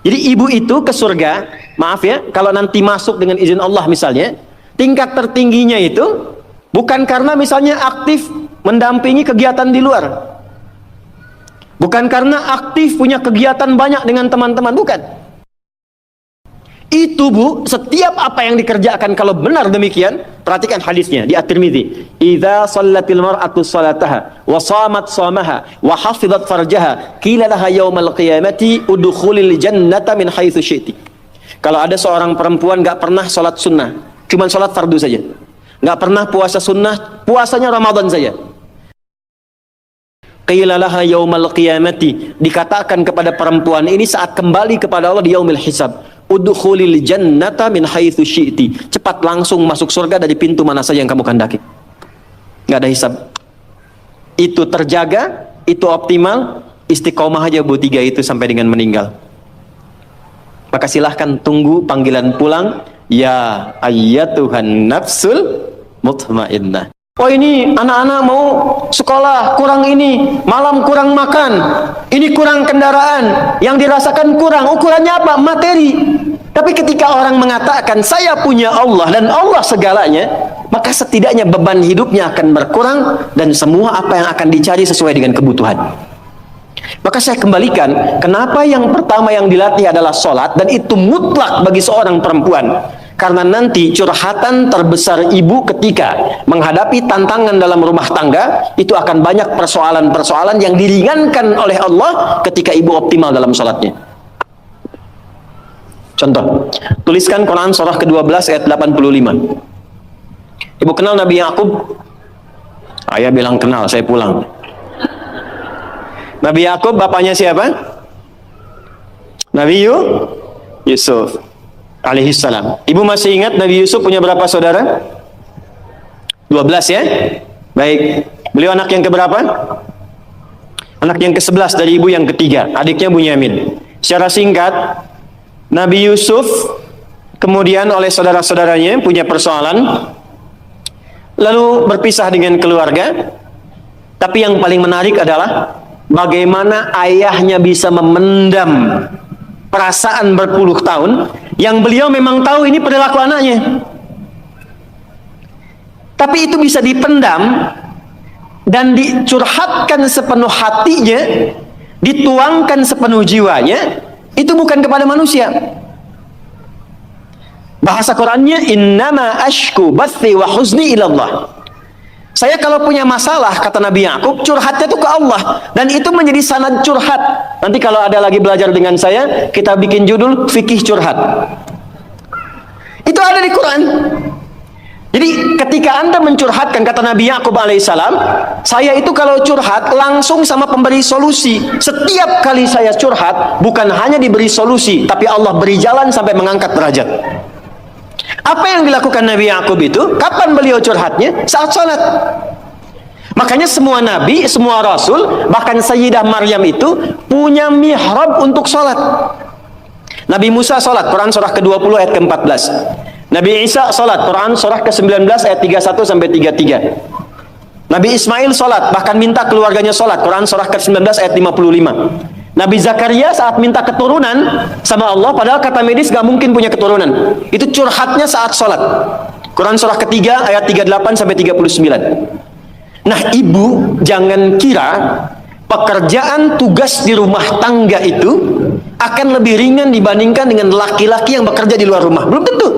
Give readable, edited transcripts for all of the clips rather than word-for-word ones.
Jadi ibu itu ke surga, maaf ya, kalau nanti masuk dengan izin Allah misalnya, tingkat tertingginya itu bukan karena misalnya aktif mendampingi kegiatan di luar, bukan karena aktif punya kegiatan banyak dengan teman-teman, bukan. Itu Bu, setiap apa yang dikerjakan kalau benar demikian, perhatikan hadisnya di At-Tirmidzi. Idza shallatil mar'atu salataha wa shamat shamaha wa hafizat farjaha qila laha yaumal qiyamati udkhulil jannata min haitsu syi'ti. Kalau ada seorang perempuan enggak pernah salat sunnah, cuma salat fardu saja. Enggak pernah puasa sunnah, puasanya Ramadan saja. Qila laha yaumal qiyamati, dikatakan kepada perempuan ini saat kembali kepada Allah di yaumil hisab, udkhulil jannata min haitsu syi'ti. Cepat langsung masuk surga dari pintu mana saja yang kamu kehendaki. Enggak ada hisab. Itu terjaga, itu optimal, istiqomah aja Bu, 3 itu sampai dengan meninggal. Maka silahkan tunggu panggilan pulang, ya ayyatuhan nafsul mutmainnah. Oh ini anak-anak mau sekolah kurang ini, malam kurang makan, ini kurang kendaraan, yang dirasakan kurang, ukurannya apa? Materi. Tapi ketika orang mengatakan saya punya Allah dan Allah segalanya, maka setidaknya beban hidupnya akan berkurang dan semua apa yang akan dicari sesuai dengan kebutuhan. Maka saya kembalikan, kenapa yang pertama yang dilatih adalah sholat, dan itu mutlak bagi seorang perempuan. Karena nanti curhatan terbesar ibu ketika menghadapi tantangan dalam rumah tangga, itu akan banyak persoalan-persoalan yang diringankan oleh Allah ketika ibu optimal dalam sholatnya. Contoh, tuliskan Quran surah ke-12 ayat 85. Ibu kenal Nabi Yakub? Ayah bilang kenal, saya pulang. Nabi Yakub bapaknya siapa? Nabi Yusuf alaihissalam. Ibu masih ingat Nabi Yusuf punya berapa saudara? 12 ya? Baik. Beliau anak yang keberapa? Anak yang ke-11 dari ibu yang ketiga. Adiknya Bunyamin. Secara singkat, Nabi Yusuf kemudian oleh saudara-saudaranya punya persoalan, lalu berpisah dengan keluarga. Tapi yang paling menarik adalah bagaimana ayahnya bisa memendam perasaan berpuluh tahun yang beliau memang tahu ini perilaku anaknya, tapi itu bisa dipendam dan dicurhatkan sepenuh hatinya, dituangkan sepenuh jiwanya. Itu bukan kepada manusia. Bahasa Qurannya innama ashku bathi wa huzni ilallah. Saya kalau punya masalah, kata Nabi Yakub, curhatnya itu ke Allah, dan itu menjadi sanad curhat. Nanti kalau ada lagi belajar dengan saya, kita bikin judul fikih curhat. Itu ada di Quran. Jadi ketika Anda mencurhatkan, kata Nabi Yakub alaihissalam, saya itu kalau curhat langsung sama pemberi solusi. Setiap kali saya curhat, bukan hanya diberi solusi, tapi Allah beri jalan sampai mengangkat derajat. Apa yang dilakukan Nabi Yakub itu? Kapan beliau curhatnya? Saat sholat. Makanya semua nabi, semua rasul, bahkan Sayyidah Maryam itu punya mihrab untuk sholat. Nabi Musa sholat, Quran surah ke-20 ayat ke-14. Nabi Isa sholat, Quran surah ke-19 ayat 31 sampai 33. Nabi Ismail sholat, bahkan minta keluarganya sholat, Quran surah ke-19 ayat 55. Nabi Zakaria saat minta keturunan sama Allah, padahal kata medis gak mungkin punya keturunan. Itu curhatnya saat sholat. Quran surah ketiga ayat 38 sampai 39. Nah ibu jangan kira pekerjaan tugas di rumah tangga itu akan lebih ringan dibandingkan dengan laki-laki yang bekerja di luar rumah. Belum tentu.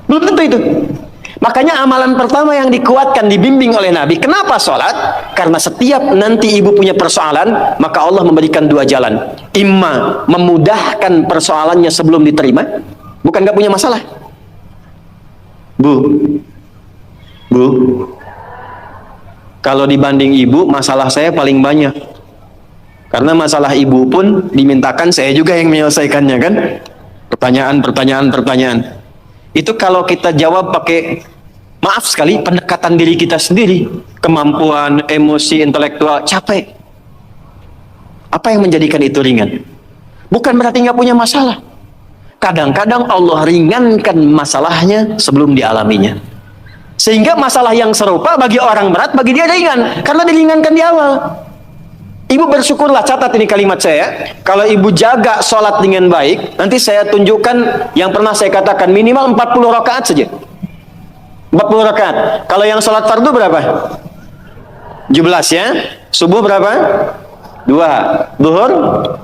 Belum tentu itu. Makanya amalan pertama yang dikuatkan, dibimbing oleh Nabi. Kenapa sholat? Karena setiap nanti ibu punya persoalan, maka Allah memberikan 2 jalan. Imma memudahkan persoalannya sebelum diterima. Bukan gak punya masalah. Bu, kalau dibanding ibu, masalah saya paling banyak. Karena masalah ibu pun dimintakan saya juga yang menyelesaikannya kan. Pertanyaan. Itu kalau kita jawab pakai, maaf sekali, pendekatan diri kita sendiri, kemampuan, emosi, intelektual, capek. Apa yang menjadikan itu ringan? Bukan berarti nggak punya masalah. Kadang-kadang Allah ringankan masalahnya sebelum dialaminya. Sehingga masalah yang serupa bagi orang berat, bagi dia ringan. Karena diringankan di awal. Ibu bersyukurlah, catat ini kalimat saya. Kalau ibu jaga sholat dengan baik, nanti saya tunjukkan yang pernah saya katakan, minimal 40 rakaat saja. 40 rakaat. Kalau yang sholat fardu berapa? 17 ya. Subuh berapa? 2. Zuhur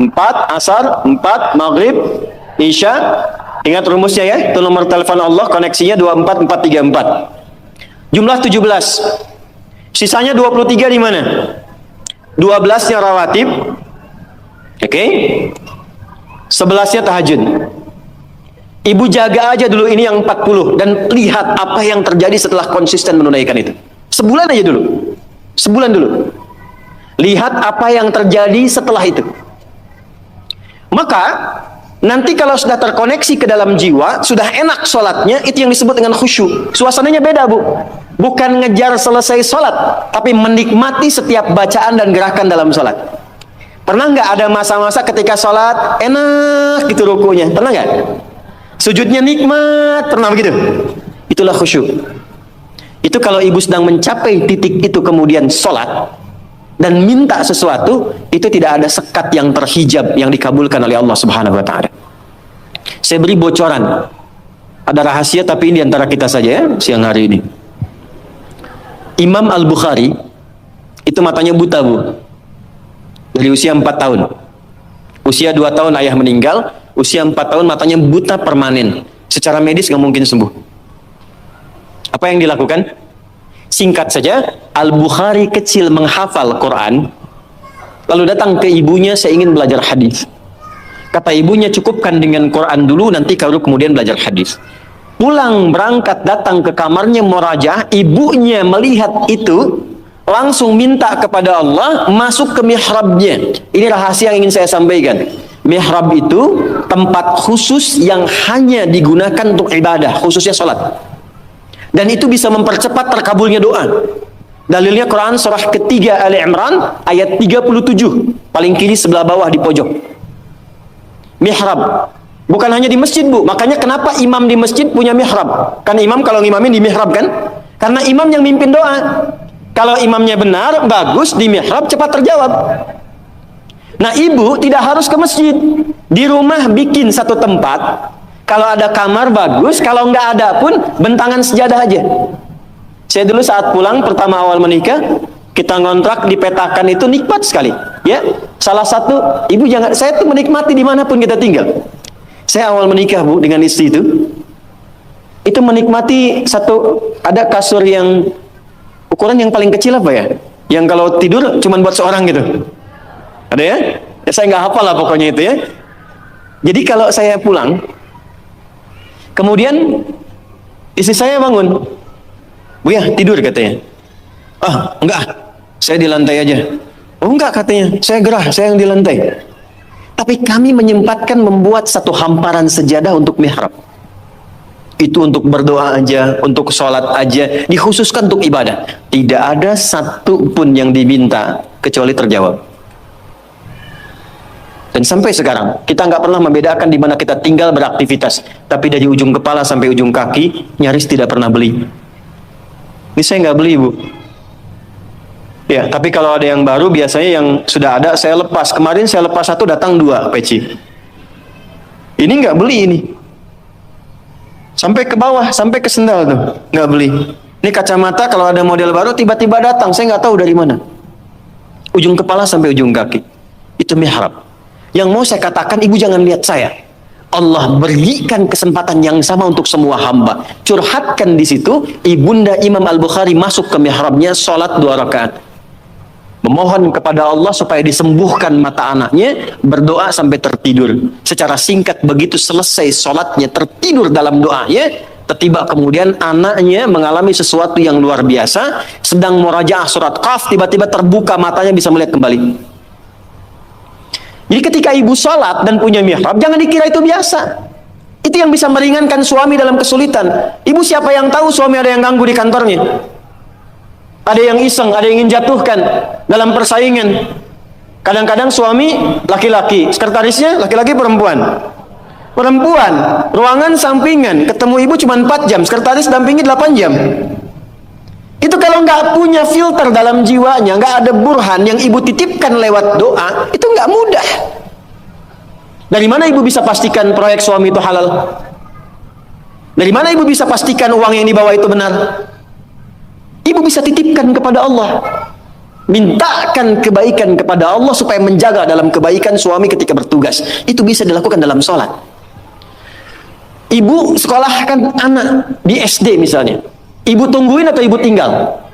4, asar 4, maghrib, isya. Ingat rumusnya ya. Itu nomor telepon Allah, koneksinya 24434. Jumlah 17. Sisanya 23 di mana? 12-nya rawatib. Oke. 11-nya tahajud. Ibu jaga aja dulu ini yang 40 dan lihat apa yang terjadi setelah konsisten menunaikan itu. Sebulan aja dulu. Sebulan dulu. Lihat apa yang terjadi setelah itu. Maka nanti kalau sudah terkoneksi ke dalam jiwa, sudah enak sholatnya, itu yang disebut dengan khusyuk. Suasananya beda, Bu. Bukan ngejar selesai sholat, tapi menikmati setiap bacaan dan gerakan dalam sholat. Pernah nggak ada masa-masa ketika sholat enak gitu rukunya? Pernah nggak? Sujudnya nikmat, pernah begitu? Itulah khusyuk. Itu kalau ibu sedang mencapai titik itu kemudian sholat dan minta sesuatu, itu tidak ada sekat yang terhijab yang dikabulkan oleh Allah Subhanahu Wa Taala. Saya beri bocoran. Ada rahasia tapi ini antara kita saja ya siang hari ini. Imam Al-Bukhari itu matanya buta, Bu. Dari usia 4 tahun. Usia 2 tahun ayah meninggal, usia 4 tahun matanya buta permanen. Secara medis nggak mungkin sembuh. Apa yang dilakukan? Singkat saja, Al-Bukhari kecil menghafal Quran, lalu datang ke ibunya, saya ingin belajar hadis. Kata ibunya, cukupkan dengan Quran dulu, nanti kalau kemudian belajar hadis. Pulang berangkat datang ke kamarnya murajaah, ibunya melihat itu langsung minta kepada Allah masuk ke mihrabnya. Ini rahasia yang ingin saya sampaikan. Mihrab itu tempat khusus yang hanya digunakan untuk ibadah, khususnya sholat. Dan itu bisa mempercepat terkabulnya doa. Dalilnya Quran surah ketiga Ali Imran ayat 37, paling kiri sebelah bawah di pojok. Mihrab. Bukan hanya di masjid, Bu. Makanya kenapa imam di masjid punya mihrab? Karena imam kalau ngimamin di mihrab kan? Karena imam yang mimpin doa. Kalau imamnya benar, bagus, di mihrab cepat terjawab. Nah, ibu tidak harus ke masjid. Di rumah bikin satu tempat. Kalau ada kamar bagus, kalau nggak ada pun bentangan sejadah aja. Saya dulu saat pulang pertama awal menikah, kita ngontrak dipetakan itu nikmat sekali. Ya, salah satu ibu jangan, saya tuh menikmati dimanapun kita tinggal. Saya awal menikah, Bu, dengan istri itu menikmati satu, ada kasur yang ukuran yang paling kecil apa ya? Yang kalau tidur cuma buat seorang gitu. Ada ya? Ya saya nggak hafal lah pokoknya itu ya. Jadi kalau saya pulang, kemudian istri saya bangun, Bu ya tidur katanya. Ah enggak, saya di lantai aja. Oh enggak katanya, saya gerah, saya yang di lantai. Tapi kami menyempatkan membuat satu hamparan sejadah untuk mihrab. Itu untuk berdoa aja, untuk sholat aja, dikhususkan untuk ibadah. Tidak ada satu pun yang diminta kecuali terjawab. Dan sampai sekarang kita nggak pernah membedakan di mana kita tinggal beraktivitas, tapi dari ujung kepala sampai ujung kaki nyaris tidak pernah beli. Ini saya nggak beli, Bu. Ya, tapi kalau ada yang baru biasanya yang sudah ada saya lepas. Kemarin saya lepas satu, datang 2 peci. Ini nggak beli ini. Sampai ke bawah, sampai ke sendal tuh nggak beli. Ini kacamata kalau ada model baru tiba-tiba datang, saya nggak tahu dari mana. Ujung kepala sampai ujung kaki. Itu mihrab. Yang mau saya katakan, ibu jangan lihat saya. Allah berikan kesempatan yang sama untuk semua hamba. Curhatkan di situ. Ibunda Imam Al-Bukhari masuk ke mihrabnya, sholat 2 rakaat. Memohon kepada Allah supaya disembuhkan mata anaknya, berdoa sampai tertidur. Secara singkat begitu selesai sholatnya, tertidur dalam doanya, tiba kemudian anaknya mengalami sesuatu yang luar biasa, sedang murajaah surat Qaf, tiba-tiba terbuka matanya bisa melihat kembali. Jadi ketika ibu sholat dan punya mihrab, jangan dikira itu biasa. Itu yang bisa meringankan suami dalam kesulitan. Ibu siapa yang tahu suami ada yang ganggu di kantornya? Ada yang iseng, ada yang ingin jatuhkan dalam persaingan. Kadang-kadang suami laki-laki, sekretarisnya laki-laki perempuan. Perempuan, ruangan sampingan, ketemu ibu cuma 4 jam, sekretaris dampingi 8 jam. Itu kalau nggak punya filter dalam jiwanya, nggak ada burhan yang ibu titipkan lewat doa, itu nggak mudah. Dari mana ibu bisa pastikan proyek suami itu halal? Dari mana ibu bisa pastikan uang yang dibawa itu benar? Ibu bisa titipkan kepada Allah. Mintakan kebaikan kepada Allah supaya menjaga dalam kebaikan suami ketika bertugas. Itu bisa dilakukan dalam sholat. Ibu sekolahkan anak di SD misalnya. Ibu tungguin atau ibu tinggal?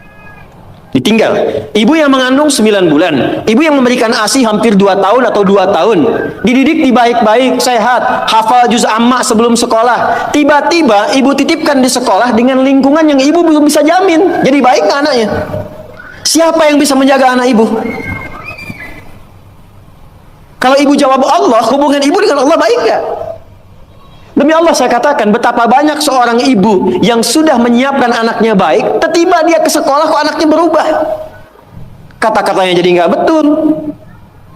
Ditinggal. Ibu yang mengandung 9 bulan, ibu yang memberikan ASI hampir 2 tahun atau 2 tahun, dididik di baik-baik, sehat, hafal juz amma sebelum sekolah. Tiba-tiba ibu titipkan di sekolah dengan lingkungan yang ibu belum bisa jamin. Jadi baik nggak anaknya? Siapa yang bisa menjaga anak ibu? Kalau ibu jawab Allah, hubungan ibu dengan Allah baik nggak? Demi Allah saya katakan, betapa banyak seorang ibu yang sudah menyiapkan anaknya baik, tiba dia ke sekolah kok anaknya berubah. Kata-katanya jadi nggak betul,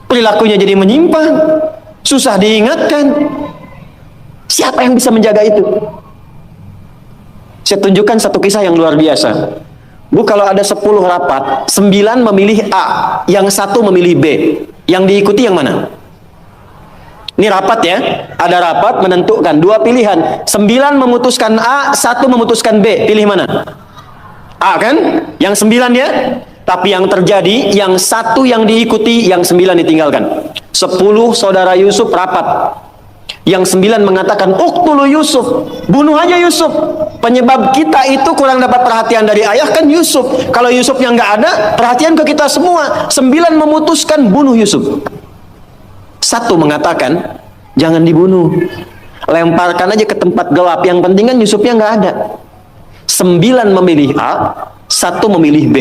perilakunya jadi menyimpang, susah diingatkan. Siapa yang bisa menjaga itu? Saya tunjukkan satu kisah yang luar biasa. Bu, kalau ada 10 rapat, 9 memilih A, yang 1 memilih B, yang diikuti yang mana? Ini rapat ya, ada rapat menentukan 2 pilihan, 9 memutuskan A, 1 memutuskan B, pilih mana? A kan? Yang 9 ya, tapi yang terjadi, yang 1 yang diikuti, yang 9 ditinggalkan. 10 saudara Yusuf rapat, yang 9 mengatakan, uqtulu Yusuf, bunuh aja Yusuf. Penyebab kita itu kurang dapat perhatian dari ayah kan Yusuf. Kalau Yusufnya nggak ada, perhatian ke kita semua. 9 memutuskan bunuh Yusuf. 1 mengatakan, jangan dibunuh, lemparkan aja ke tempat gelap, yang penting kan Yusufnya nggak ada. 9 memilih A, 1 memilih B.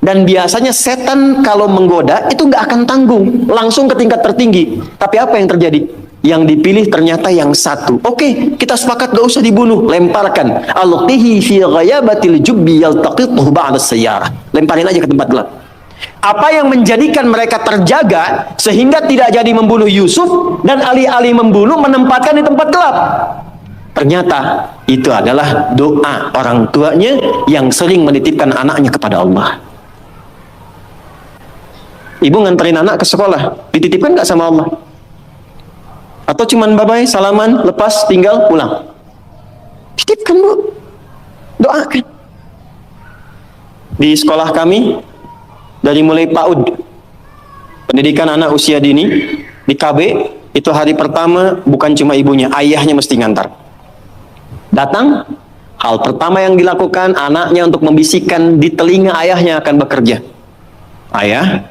Dan biasanya setan kalau menggoda itu nggak akan tanggung, langsung ke tingkat tertinggi. Tapi apa yang terjadi? Yang dipilih ternyata yang 1. Oke, kita sepakat gak usah dibunuh, lemparkan. Alqihi fi ghayabatil jubbi yaltaqithu ba'da sayyarah. Lemparin aja ke tempat gelap. Apa yang menjadikan mereka terjaga sehingga tidak jadi membunuh Yusuf, dan alih-alih membunuh menempatkan di tempat gelap? Ternyata itu adalah doa orang tuanya yang sering menitipkan anaknya kepada Allah. Ibu nganterin anak ke sekolah, dititipkan nggak sama Allah? Atau cuman bye-bye, salaman, lepas, tinggal, pulang? Titipkan bu, doakan. Di sekolah kami, dari mulai PAUD, pendidikan anak usia dini, di KB, itu hari pertama bukan cuma ibunya, ayahnya mesti ngantar. Datang, hal pertama yang dilakukan anaknya untuk membisikkan di telinga ayahnya akan bekerja. Ayah,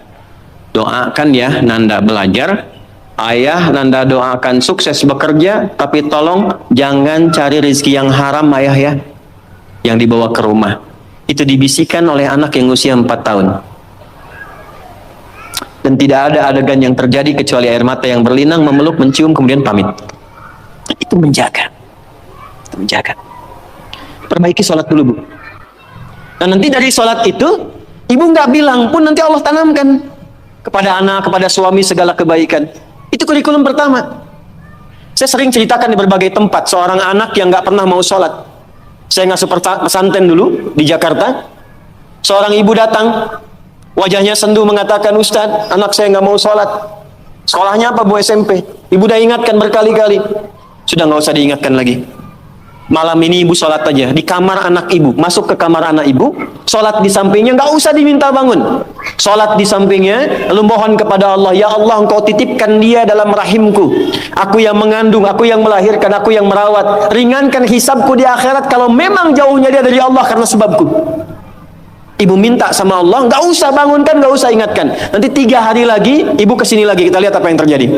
doakan ya Nanda belajar. Ayah, Nanda doakan sukses bekerja, tapi tolong jangan cari rezeki yang haram ayah ya, yang dibawa ke rumah. Itu dibisikkan oleh anak yang usia 4 tahun. Dan tidak ada adegan yang terjadi kecuali air mata yang berlinang, memeluk, mencium, kemudian pamit. Itu menjaga. Itu menjaga. Perbaiki sholat dulu bu. Dan nanti dari sholat itu, ibu nggak bilang pun nanti Allah tanamkan kepada anak, kepada suami segala kebaikan. Itu kurikulum pertama. Saya sering ceritakan di berbagai tempat, seorang anak yang nggak pernah mau sholat. Saya ngasuh pesantren dulu di Jakarta. Seorang ibu datang, wajahnya sendu mengatakan, Ustadz, anak saya nggak mau sholat. Sekolahnya apa bu? SMP. Ibu udah ingatkan berkali-kali. Sudah nggak usah diingatkan lagi. Malam ini ibu sholat aja di kamar anak ibu, masuk ke kamar anak ibu, sholat di sampingnya, nggak usah diminta bangun, sholat di sampingnya, lalu mohon kepada Allah, ya Allah engkau titipkan dia dalam rahimku, aku yang mengandung, aku yang melahirkan, aku yang merawat, ringankan hisabku di akhirat kalau memang jauhnya dia dari Allah karena sebabku. Ibu minta sama Allah, nggak usah bangunkan, nggak usah ingatkan. Nanti 3 hari lagi ibu kesini lagi, kita lihat apa yang terjadi.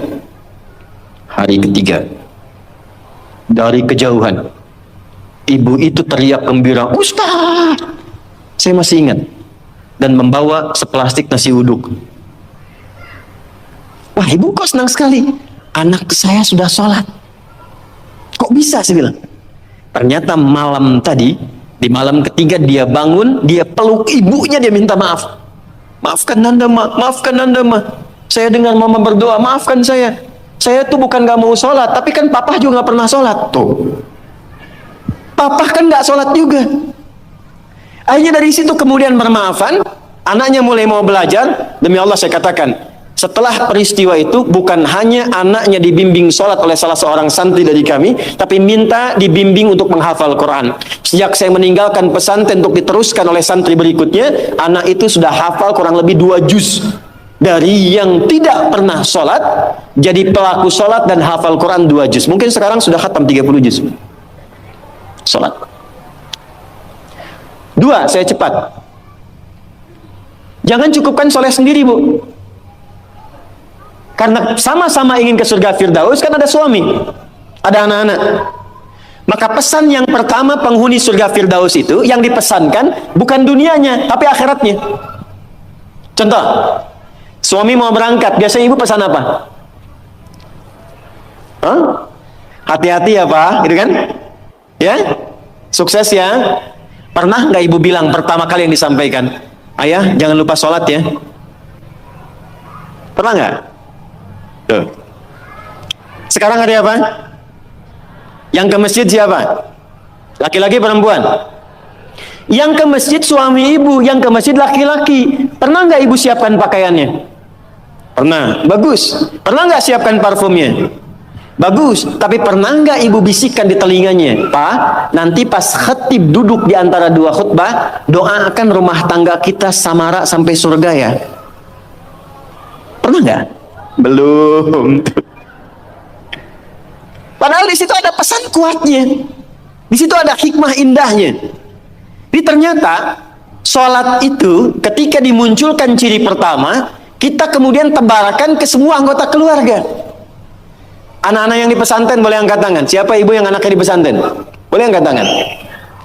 Hari ketiga, dari kejauhan ibu itu teriak gembira, Ustaz, saya masih ingat, dan membawa seplastik nasi uduk. Wah, ibu kok senang sekali, anak saya sudah sholat. Kok bisa, saya bilang. Ternyata malam tadi, di malam ketiga dia bangun, dia peluk ibunya, dia minta maaf. Maafkan Nanda ma, maafkan Nanda ma. Saya dengar mama berdoa, maafkan saya. Saya tuh bukan gak mau sholat, tapi kan papa juga gak pernah sholat. Tuh. Papa kan nggak sholat juga. Akhirnya dari situ kemudian bermaafan, anaknya mulai mau belajar. Demi Allah saya katakan, setelah peristiwa itu bukan hanya anaknya dibimbing sholat oleh salah seorang santri dari kami, tapi minta dibimbing untuk menghafal Quran. Sejak saya meninggalkan pesantren untuk diteruskan oleh santri berikutnya, anak itu sudah hafal kurang lebih 2 juz. Dari yang tidak pernah sholat, jadi pelaku sholat dan hafal Quran 2 juz. Mungkin sekarang sudah khatam 30 juz sholat. 2, saya cepat. Jangan cukupkan soleh sendiri, Bu. Karena sama-sama ingin ke surga Firdaus, kan ada suami, ada anak-anak. Maka pesan yang pertama penghuni surga Firdaus itu, yang dipesankan bukan dunianya, tapi akhiratnya. Contoh, suami mau berangkat, biasanya ibu pesan apa? Hati-hati ya Pak, gitu kan? Ya, sukses ya. Pernah nggak ibu bilang pertama kali yang disampaikan, ayah jangan lupa sholat ya? Pernah nggak? Tuh. Sekarang hari apa? Yang ke masjid siapa? Laki-laki perempuan? Yang ke masjid suami ibu, yang ke masjid laki-laki. Pernah nggak ibu siapkan pakaiannya? Pernah. Bagus. Pernah nggak siapkan parfumnya? Bagus. Tapi pernah nggak ibu bisikkan di telinganya, Pak, nanti pas khatib duduk di antara 2 khutbah, doakan rumah tangga kita samara sampai surga ya? Pernah nggak? Belum. Padahal di situ ada pesan kuatnya, di situ ada hikmah indahnya. Jadi ternyata sholat itu ketika dimunculkan ciri pertama, kita kemudian tebarkan ke semua anggota keluarga. Anak-anak yang di pesantren boleh angkat tangan. Siapa ibu yang anaknya di pesantren? Boleh angkat tangan.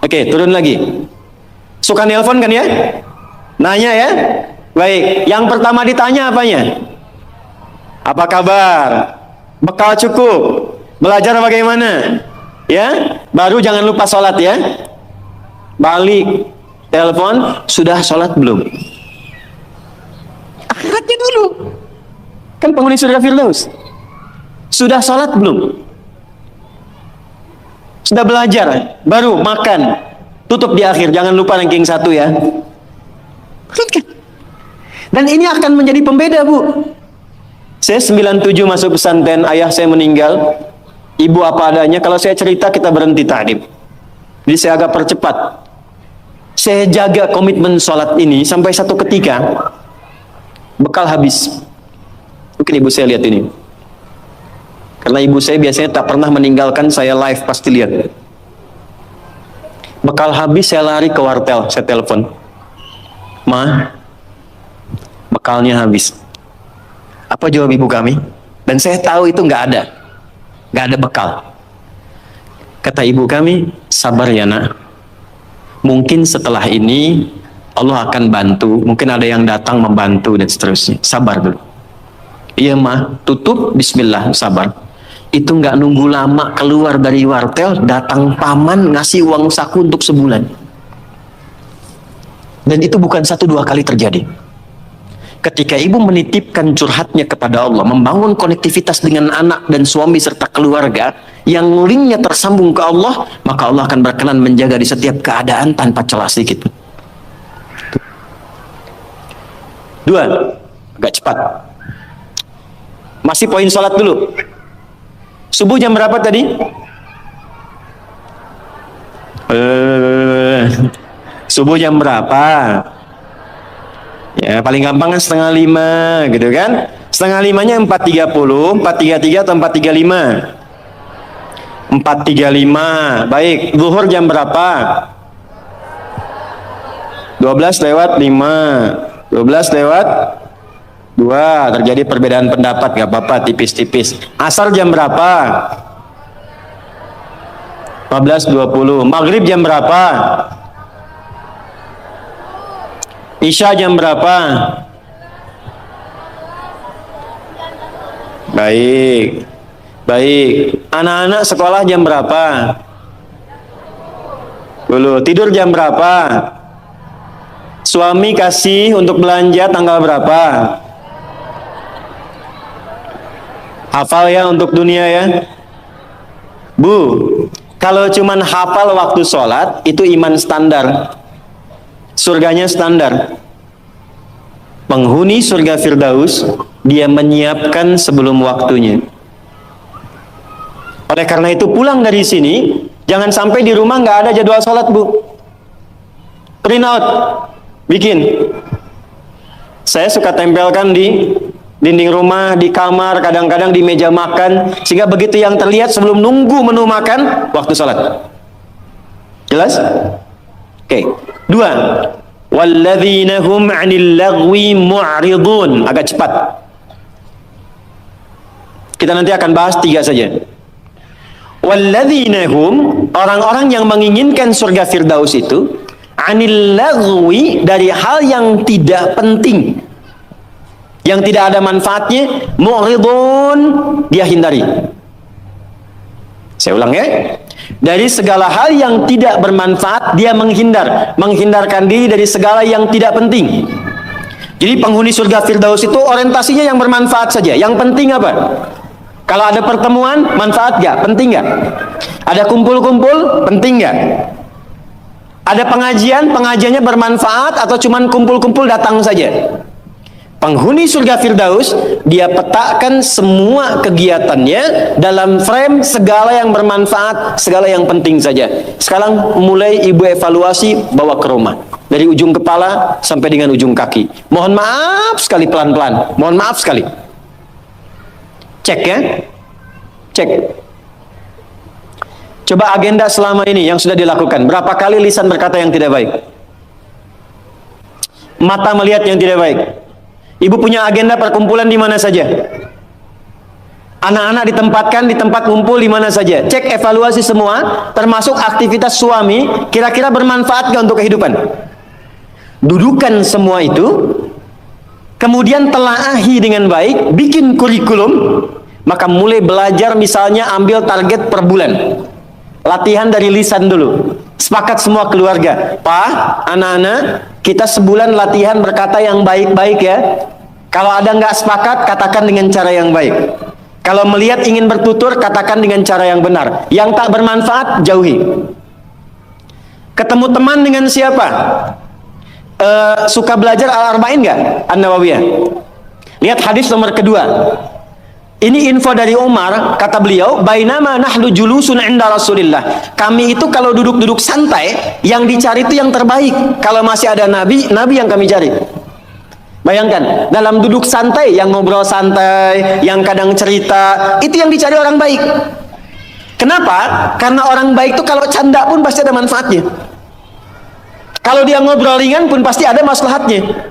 Oke, turun lagi. Suka nelpon kan ya? Nanya ya? Baik, yang pertama ditanya apanya? Apa kabar? Bekal cukup? Belajar bagaimana? Ya? Baru jangan lupa sholat ya. Balik, telepon, sudah sholat belum? Akhiratnya dulu. Kan penghuni surga Firdaus. Sudah sholat belum? Sudah belajar? Baru makan. Tutup di akhir, jangan lupa ranking 1 ya. Dan ini akan menjadi pembeda, Bu. Saya 97 masuk pesantren, ayah saya meninggal, ibu apa adanya. Kalau saya cerita kita berhenti ta'lim. Jadi saya agak percepat. Saya jaga komitmen sholat ini sampai satu ketika bekal habis. Mungkin ibu saya lihat ini. Karena ibu saya biasanya tak pernah meninggalkan saya live, pasti lihat. Bekal habis, saya lari ke wartel, saya telepon. Ma, bekalnya habis. Apa jawab ibu kami? Dan saya tahu itu nggak ada bekal. Kata ibu kami, sabar ya nak. Mungkin setelah ini Allah akan bantu, mungkin ada yang datang membantu dan seterusnya. Sabar dulu. Iya mah, tutup, bismillah, sabar. Itu nggak nunggu lama, keluar dari wartel, datang paman ngasih uang saku untuk sebulan. Dan itu bukan 1-2 kali terjadi. Ketika ibu menitipkan curhatnya kepada Allah, membangun konektivitas dengan anak dan suami serta keluarga, yang linknya tersambung ke Allah, maka Allah akan berkenan menjaga di setiap keadaan tanpa celah sedikit. 2, agak cepat. Masih poin sholat dulu. Subuh jam berapa tadi? Subuh jam berapa? Ya paling gampang kan 4:30 gitu kan? 4:30-nya 4:30, 4:33 atau 4:35? 4:35. Baik, zuhur jam berapa? 12:05. 12:02. Terjadi perbedaan pendapat, gak apa-apa, tipis-tipis. Asar jam berapa? 15:20. Maghrib jam berapa? Isya jam berapa? Baik. Anak-anak sekolah jam berapa? Dulu. Tidur jam berapa? Suami kasih untuk belanja tanggal berapa? Hafal ya untuk dunia ya. Bu, kalau cuman hafal waktu sholat, itu iman standar. surganya standar. Penghuni surga Firdaus, dia menyiapkan sebelum waktunya. Oleh karena itu pulang dari sini, jangan sampai di rumah nggak ada jadwal sholat, Bu. Print out, bikin. Saya suka tempelkan di dinding rumah, di kamar, kadang-kadang di meja makan, sehingga begitu yang terlihat sebelum nunggu menu makan, waktu sholat. Jelas? Oke. 2. Walladzina hum 'anil lagwi mu'ridun. Agak cepat. Kita nanti akan bahas 3 saja. Walladzina hum, orang-orang yang menginginkan surga Firdaus itu, 'anil lagwi, dari hal yang tidak penting, yang tidak ada manfaatnya, mu'ridun, dia hindari. Saya ulang ya. Dari segala hal yang tidak bermanfaat, dia menghindarkan diri dari segala yang tidak penting. Jadi penghuni surga Firdaus itu orientasinya yang bermanfaat saja. Yang penting apa? Kalau ada pertemuan, manfaat gak? Penting gak? Ada kumpul-kumpul, penting gak? Ada pengajiannya bermanfaat atau cuman kumpul-kumpul datang saja? Penghuni surga Firdaus, dia petakan semua kegiatannya dalam frame segala yang bermanfaat, segala yang penting saja. Sekarang mulai ibu evaluasi, bawa ke rumah. Dari ujung kepala sampai dengan ujung kaki. Mohon maaf sekali, pelan-pelan. Mohon maaf sekali. Cek ya. Cek. Coba agenda selama ini yang sudah dilakukan. Berapa kali lisan berkata yang tidak baik? Mata melihat yang tidak baik. Ibu punya agenda perkumpulan di mana saja? Anak-anak ditempatkan di tempat kumpul di mana saja? Cek evaluasi semua, termasuk aktivitas suami, kira-kira bermanfaat gak untuk kehidupan? Dudukan semua itu, kemudian telaahi dengan baik, bikin kurikulum, maka mulai belajar, misalnya ambil target per bulan. Latihan dari lisan dulu. Sepakat semua keluarga, Pak, anak-anak, kita sebulan latihan berkata yang baik-baik ya. Kalau ada nggak sepakat, katakan dengan cara yang baik. Kalau melihat ingin bertutur, katakan dengan cara yang benar. Yang tak bermanfaat, jauhi. Ketemu teman dengan siapa? Suka belajar Al-Arba'in nggak? An-Nawawiyah. Lihat hadis nomor kedua. Ini info dari Umar, kata beliau, bainama nahnu julusun 'inda Rasulillah. Kami itu kalau duduk-duduk santai, yang dicari itu yang terbaik. Kalau masih ada nabi, nabi yang kami cari. Bayangkan, dalam duduk santai, yang ngobrol santai, yang kadang cerita, itu yang dicari orang baik. Kenapa? Karena orang baik itu kalau canda pun pasti ada manfaatnya. Kalau dia ngobrol ringan pun pasti ada maslahatnya.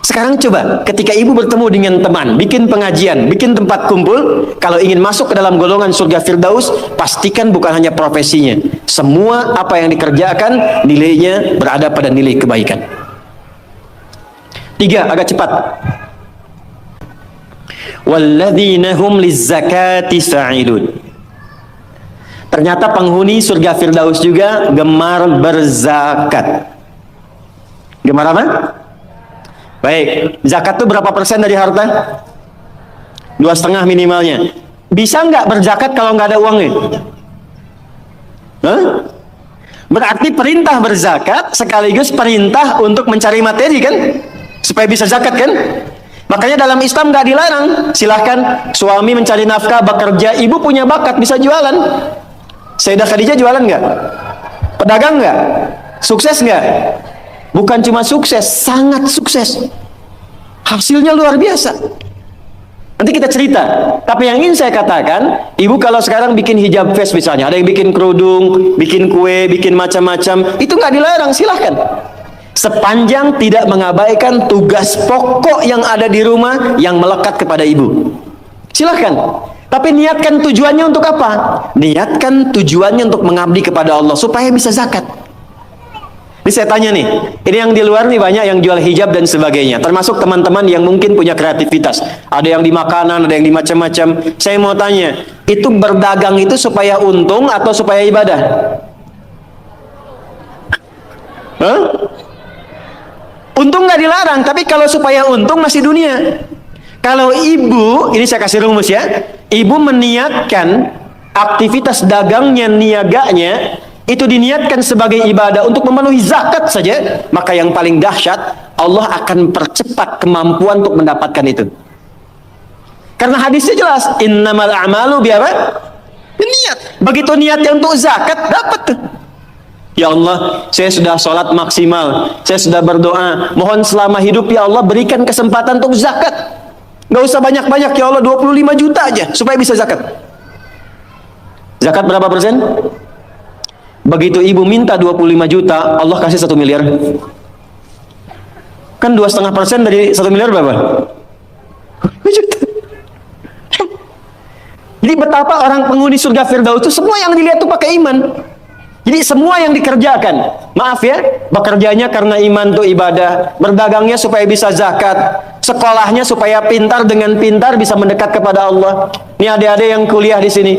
Sekarang coba, ketika ibu bertemu dengan teman, bikin pengajian, bikin tempat kumpul, kalau ingin masuk ke dalam golongan surga Firdaus, pastikan bukan hanya profesinya. Semua apa yang dikerjakan, nilainya berada pada nilai kebaikan. 3, agak cepat. Walladzina hum lizzakati fa'ilun. Ternyata penghuni surga Firdaus juga gemar berzakat. Gemar apa? Baik, zakat itu berapa persen dari harta? 2,5 minimalnya. Bisa nggak berzakat kalau nggak ada uangnya? Hah? Berarti perintah berzakat sekaligus perintah untuk mencari materi kan? Supaya bisa zakat kan? Makanya dalam Islam nggak dilarang. Silahkan suami mencari nafkah, bekerja, ibu punya bakat bisa jualan. Sayyidah Khadijah jualan nggak? Pedagang nggak? Sukses nggak? Bukan cuma sukses, sangat sukses. Hasilnya luar biasa. Nanti kita cerita. Tapi yang ingin saya katakan, ibu kalau sekarang bikin hijab face misalnya, ada yang bikin kerudung, bikin kue, bikin macam-macam, itu nggak dilarang, silahkan. Sepanjang tidak mengabaikan tugas pokok yang ada di rumah yang melekat kepada ibu. Silahkan. Tapi niatkan tujuannya untuk apa? Niatkan tujuannya untuk mengabdi kepada Allah, supaya bisa zakat. Ini saya tanya nih, ini yang di luar nih banyak yang jual hijab dan sebagainya, termasuk teman-teman yang mungkin punya kreativitas. Ada yang di makanan, ada yang di macam-macam. Saya mau tanya, itu berdagang itu supaya untung atau supaya ibadah? Hah? Untung nggak dilarang, tapi kalau supaya untung masih dunia. Kalau ibu, ini saya kasih rumus ya, ibu meniatkan aktivitas dagangnya, niaganya, itu diniatkan sebagai ibadah untuk memenuhi zakat saja, maka yang paling dahsyat, Allah akan percepat kemampuan untuk mendapatkan itu. Karena hadisnya jelas, innamal a'malu biapa? Niat. Begitu niatnya untuk zakat, dapat tuh. Ya Allah, saya sudah sholat maksimal, saya sudah berdoa, mohon selama hidup ya Allah berikan kesempatan untuk zakat. Gak usah banyak-banyak, ya Allah 25 juta aja supaya bisa zakat. Zakat berapa persen? Begitu ibu minta 25 juta, Allah kasih 1 miliar. Kan 2,5% dari 1 miliar berapa? 2 juta. Jadi betapa orang penghuni surga Firdaus itu semua yang dilihat tuh pakai iman. Jadi semua yang dikerjakan, maaf ya, bekerjanya karena iman tuh ibadah, berdagangnya supaya bisa zakat, sekolahnya supaya pintar, dengan pintar bisa mendekat kepada Allah. Ini adik-adik yang kuliah di sini.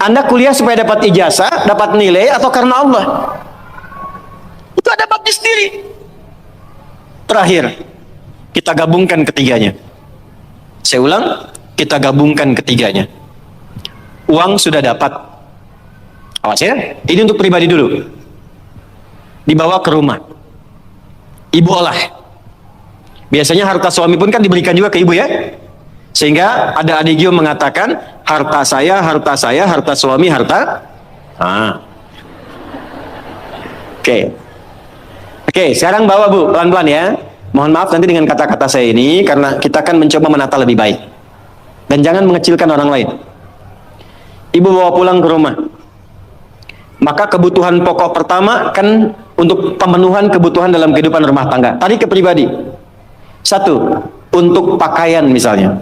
Anda kuliah supaya dapat ijazah, dapat nilai, atau karena Allah? Itu ada babnya sendiri. Terakhir, kita gabungkan ketiganya. Saya ulang, kita gabungkan ketiganya. Uang sudah dapat. Awas ya, ini untuk pribadi dulu. Dibawa ke rumah. Ibu olah. Biasanya harta suami pun kan diberikan juga ke ibu ya. Sehingga ada adik yang mengatakan, harta saya, harta suami, harta. Oke, sekarang bawa Bu, pelan-pelan ya. Mohon maaf nanti dengan kata-kata saya ini, karena kita akan mencoba menata lebih baik. Dan jangan mengecilkan orang lain. Ibu bawa pulang ke rumah. Maka kebutuhan pokok pertama kan untuk pemenuhan kebutuhan dalam kehidupan rumah tangga. Tadi ke pribadi. 1, untuk pakaian misalnya.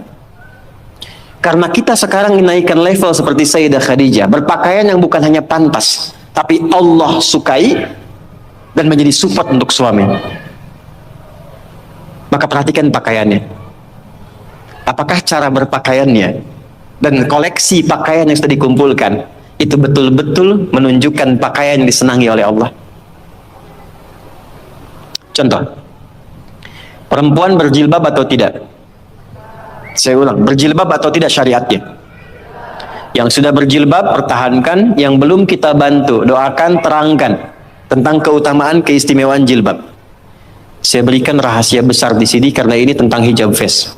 Karena kita sekarang menaikkan level seperti Sayyidah Khadijah, berpakaian yang bukan hanya pantas, tapi Allah sukai dan menjadi support untuk suami. Maka perhatikan pakaiannya. Apakah cara berpakaiannya dan koleksi pakaian yang sudah dikumpulkan itu betul-betul menunjukkan pakaian yang disenangi oleh Allah? Contoh, perempuan berjilbab atau tidak? Saya ulang, berjilbab atau tidak syariatnya? Yang sudah berjilbab, pertahankan. Yang belum, kita bantu, doakan, terangkan tentang keutamaan, keistimewaan jilbab. Saya berikan rahasia besar di sini karena ini tentang hijab face.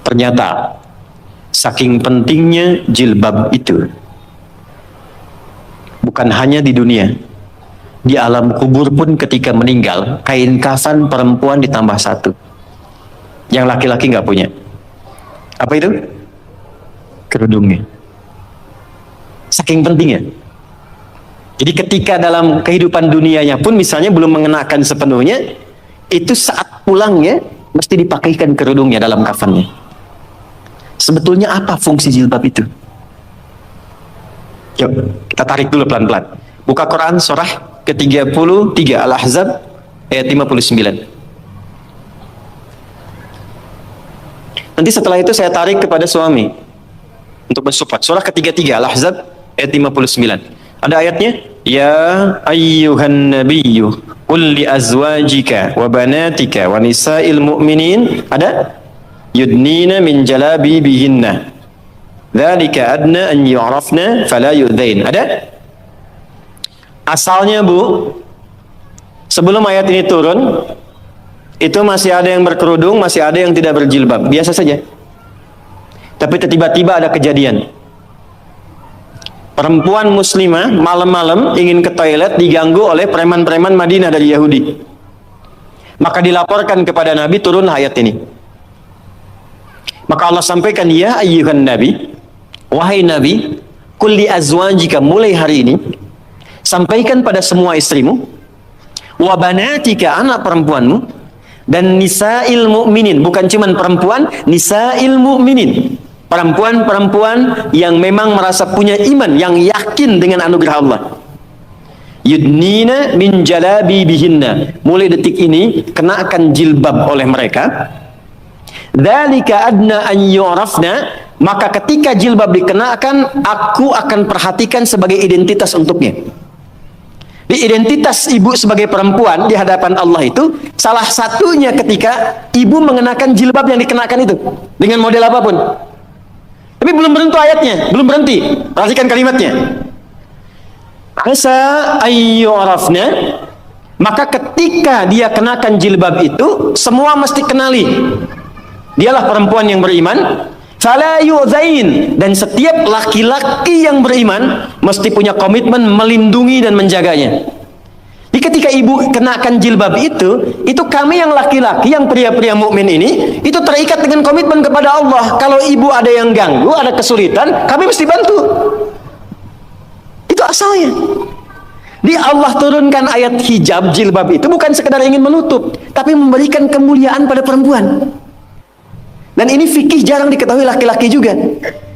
Ternyata saking pentingnya jilbab itu, bukan hanya di dunia, di alam kubur pun ketika meninggal, kain kafan perempuan ditambah 1. Yang laki-laki nggak punya. Apa itu? Kerudungnya. Saking pentingnya. Jadi ketika dalam kehidupan dunianya pun misalnya belum mengenakan sepenuhnya, itu saat pulangnya mesti dipakaikan kerudungnya dalam kafannya. Sebetulnya apa fungsi jilbab itu? Yuk, kita tarik dulu pelan-pelan. Buka Quran surah ke-33 Al-Ahzab ayat 59. Nanti setelah itu saya tarik kepada suami untuk mensupport. Surah ke-33 Al-Ahzab ayat 59. Ada ayatnya, ya ayyuhan nabiyyu qul li azwajika wa banatika wa nisa'il mu'minin, ada yudnina min jalabibihinna dzalika adna an yu'rafna fala yu'dzain. Ada? Asalnya Bu, sebelum ayat ini turun, itu masih ada yang berkerudung, masih ada yang tidak berjilbab, biasa saja. Tapi tiba-tiba ada kejadian. Perempuan muslimah malam-malam ingin ke toilet, diganggu oleh preman-preman Madinah dari Yahudi. Maka dilaporkan kepada Nabi, turunlah ayat ini. Maka Allah sampaikan, ya ayyuhan nabi, wahai Nabi, kulli azwajika, mulai hari ini sampaikan pada semua istrimu, wa banatika, anak perempuanmu, dan nisa'il mu'minin, bukan cuman perempuan, nisa'il mu'minin, perempuan-perempuan yang memang merasa punya iman, yang yakin dengan anugerah Allah. Yudnina min jalabibihinna, mulai detik ini kenakan jilbab oleh mereka. Dzalika adna an yu'rafna, maka ketika jilbab dikenakan, aku akan perhatikan sebagai identitas untuknya. Di identitas ibu sebagai perempuan di hadapan Allah itu salah satunya ketika ibu mengenakan jilbab yang dikenakan itu dengan model apapun. Tapi belum berhenti ayatnya, belum berhenti. Perhatikan kalimatnya. asa ayyurafna, maka ketika dia kenakan jilbab itu, semua mesti kenali dialah perempuan yang beriman. Fala yu'zain, dan setiap laki-laki yang beriman mesti punya komitmen melindungi dan menjaganya. Jadi ketika ibu kenakan jilbab itu kami yang laki-laki, yang pria-pria mukmin ini, itu terikat dengan komitmen kepada Allah. Kalau ibu ada yang ganggu, ada kesulitan, kami mesti bantu. Itu asalnya. Di Allah turunkan ayat hijab, jilbab itu bukan sekedar ingin menutup, tapi memberikan kemuliaan pada perempuan. Dan ini fikih jarang diketahui laki-laki juga.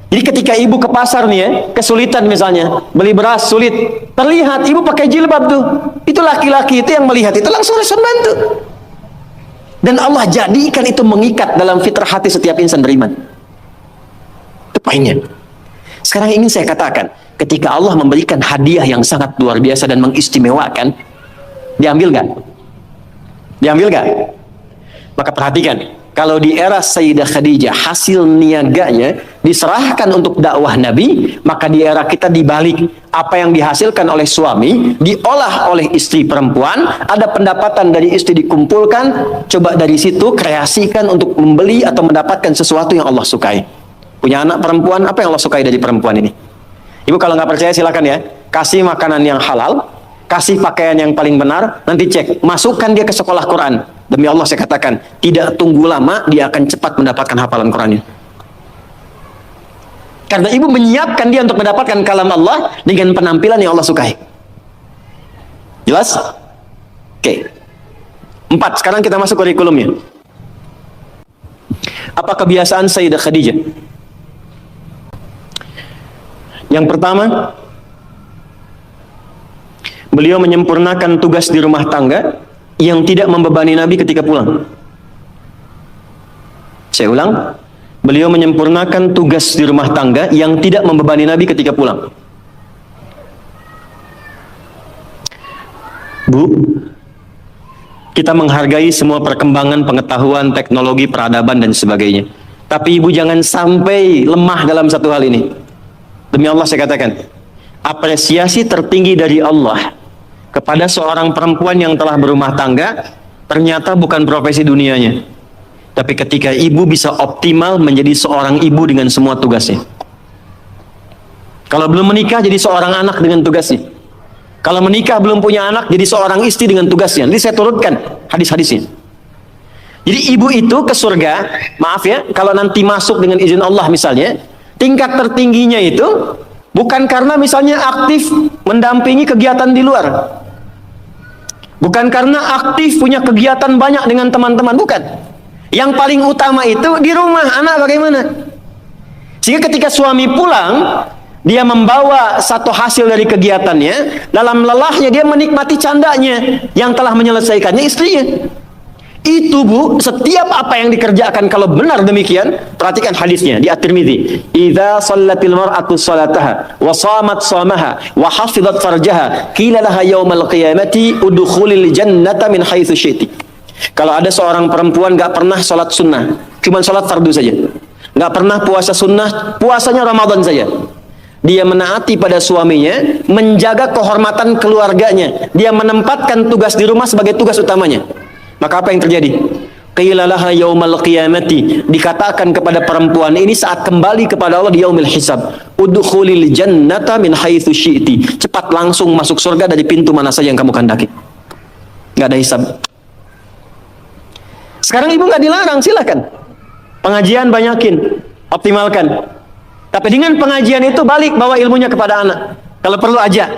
Jadi ketika ibu ke pasar nih ya, kesulitan misalnya, beli beras sulit, terlihat ibu pakai jilbab tuh, itu laki-laki itu yang melihat itu langsung bantu. Dan Allah jadikan itu mengikat dalam fitrah hati setiap insan beriman. Itu poinnya. Sekarang ingin saya katakan, ketika Allah memberikan hadiah yang sangat luar biasa dan mengistimewakan, diambil nggak? Diambil nggak? Maka perhatikan. Kalau di era Sayyidah Khadijah hasil niaganya diserahkan untuk dakwah Nabi, maka di era kita dibalik. Apa yang dihasilkan oleh suami diolah oleh istri perempuan, ada pendapatan dari istri dikumpulkan, coba dari situ kreasikan untuk membeli atau mendapatkan sesuatu yang Allah sukai. Punya anak perempuan, apa yang Allah sukai dari perempuan ini? Ibu kalau nggak percaya silakan ya, kasih makanan yang halal, kasih pakaian yang paling benar, nanti cek, masukkan dia ke sekolah Quran. Demi Allah saya katakan, tidak tunggu lama dia akan cepat mendapatkan hafalan Qurannya. Karena ibu menyiapkan dia untuk mendapatkan kalam Allah dengan penampilan yang Allah sukai. Jelas? Oke. 4, sekarang kita masuk kurikulumnya. Apa kebiasaan Sayyidah Khadijah? Yang pertama, beliau menyempurnakan tugas di rumah tangga yang tidak membebani Nabi ketika pulang. Saya ulang, beliau menyempurnakan tugas di rumah tangga yang tidak membebani Nabi ketika pulang. Bu, kita menghargai semua perkembangan pengetahuan, teknologi, peradaban, dan sebagainya. Tapi ibu jangan sampai lemah dalam satu hal ini. Demi Allah saya katakan, apresiasi tertinggi dari Allah kepada seorang perempuan yang telah berumah tangga, ternyata bukan profesi dunianya. Tapi ketika ibu bisa optimal menjadi seorang ibu dengan semua tugasnya. Kalau belum menikah, jadi seorang anak dengan tugasnya. Kalau menikah belum punya anak, jadi seorang istri dengan tugasnya. Nanti saya turutkan hadis-hadisnya. Jadi ibu itu ke surga, maaf ya, kalau nanti masuk dengan izin Allah misalnya, tingkat tertingginya itu bukan karena misalnya aktif mendampingi kegiatan di luar. Bukan karena aktif punya kegiatan banyak dengan teman-teman, bukan. Yang paling utama itu di rumah, anak bagaimana? Sehingga ketika suami pulang, dia membawa satu hasil dari kegiatannya, dalam lelahnya dia menikmati candanya yang telah menyelesaikannya istrinya. Itu bu, setiap apa yang dikerjakan kalau benar demikian, perhatikan hadisnya di At-Tirmidzi. Idza shallatil mar'atu shalataha wa shamat shamaha wa hafizat farjaha qila laha yaumal qiyamati udkhulil jannata min haitsu syi'ti. Kalau ada seorang perempuan enggak pernah salat sunnah, cuma salat fardu saja. Enggak pernah puasa sunnah, puasanya Ramadan saja. Dia menaati pada suaminya, menjaga kehormatan keluarganya. Dia menempatkan tugas di rumah sebagai tugas utamanya. Maka apa yang terjadi? Qila laha yaumal qiyamati, dikatakan kepada perempuan ini saat kembali kepada Allah di yaumil hisab, udkhulil jannata min haitsu syi'ti. Cepat langsung masuk surga dari pintu mana saja yang kamu kehendaki. Enggak ada hisab. Sekarang ibu enggak dilarang, silakan. Pengajian banyakin, optimalkan. Tapi dengan pengajian itu balik bawa ilmunya kepada anak. Kalau perlu aja.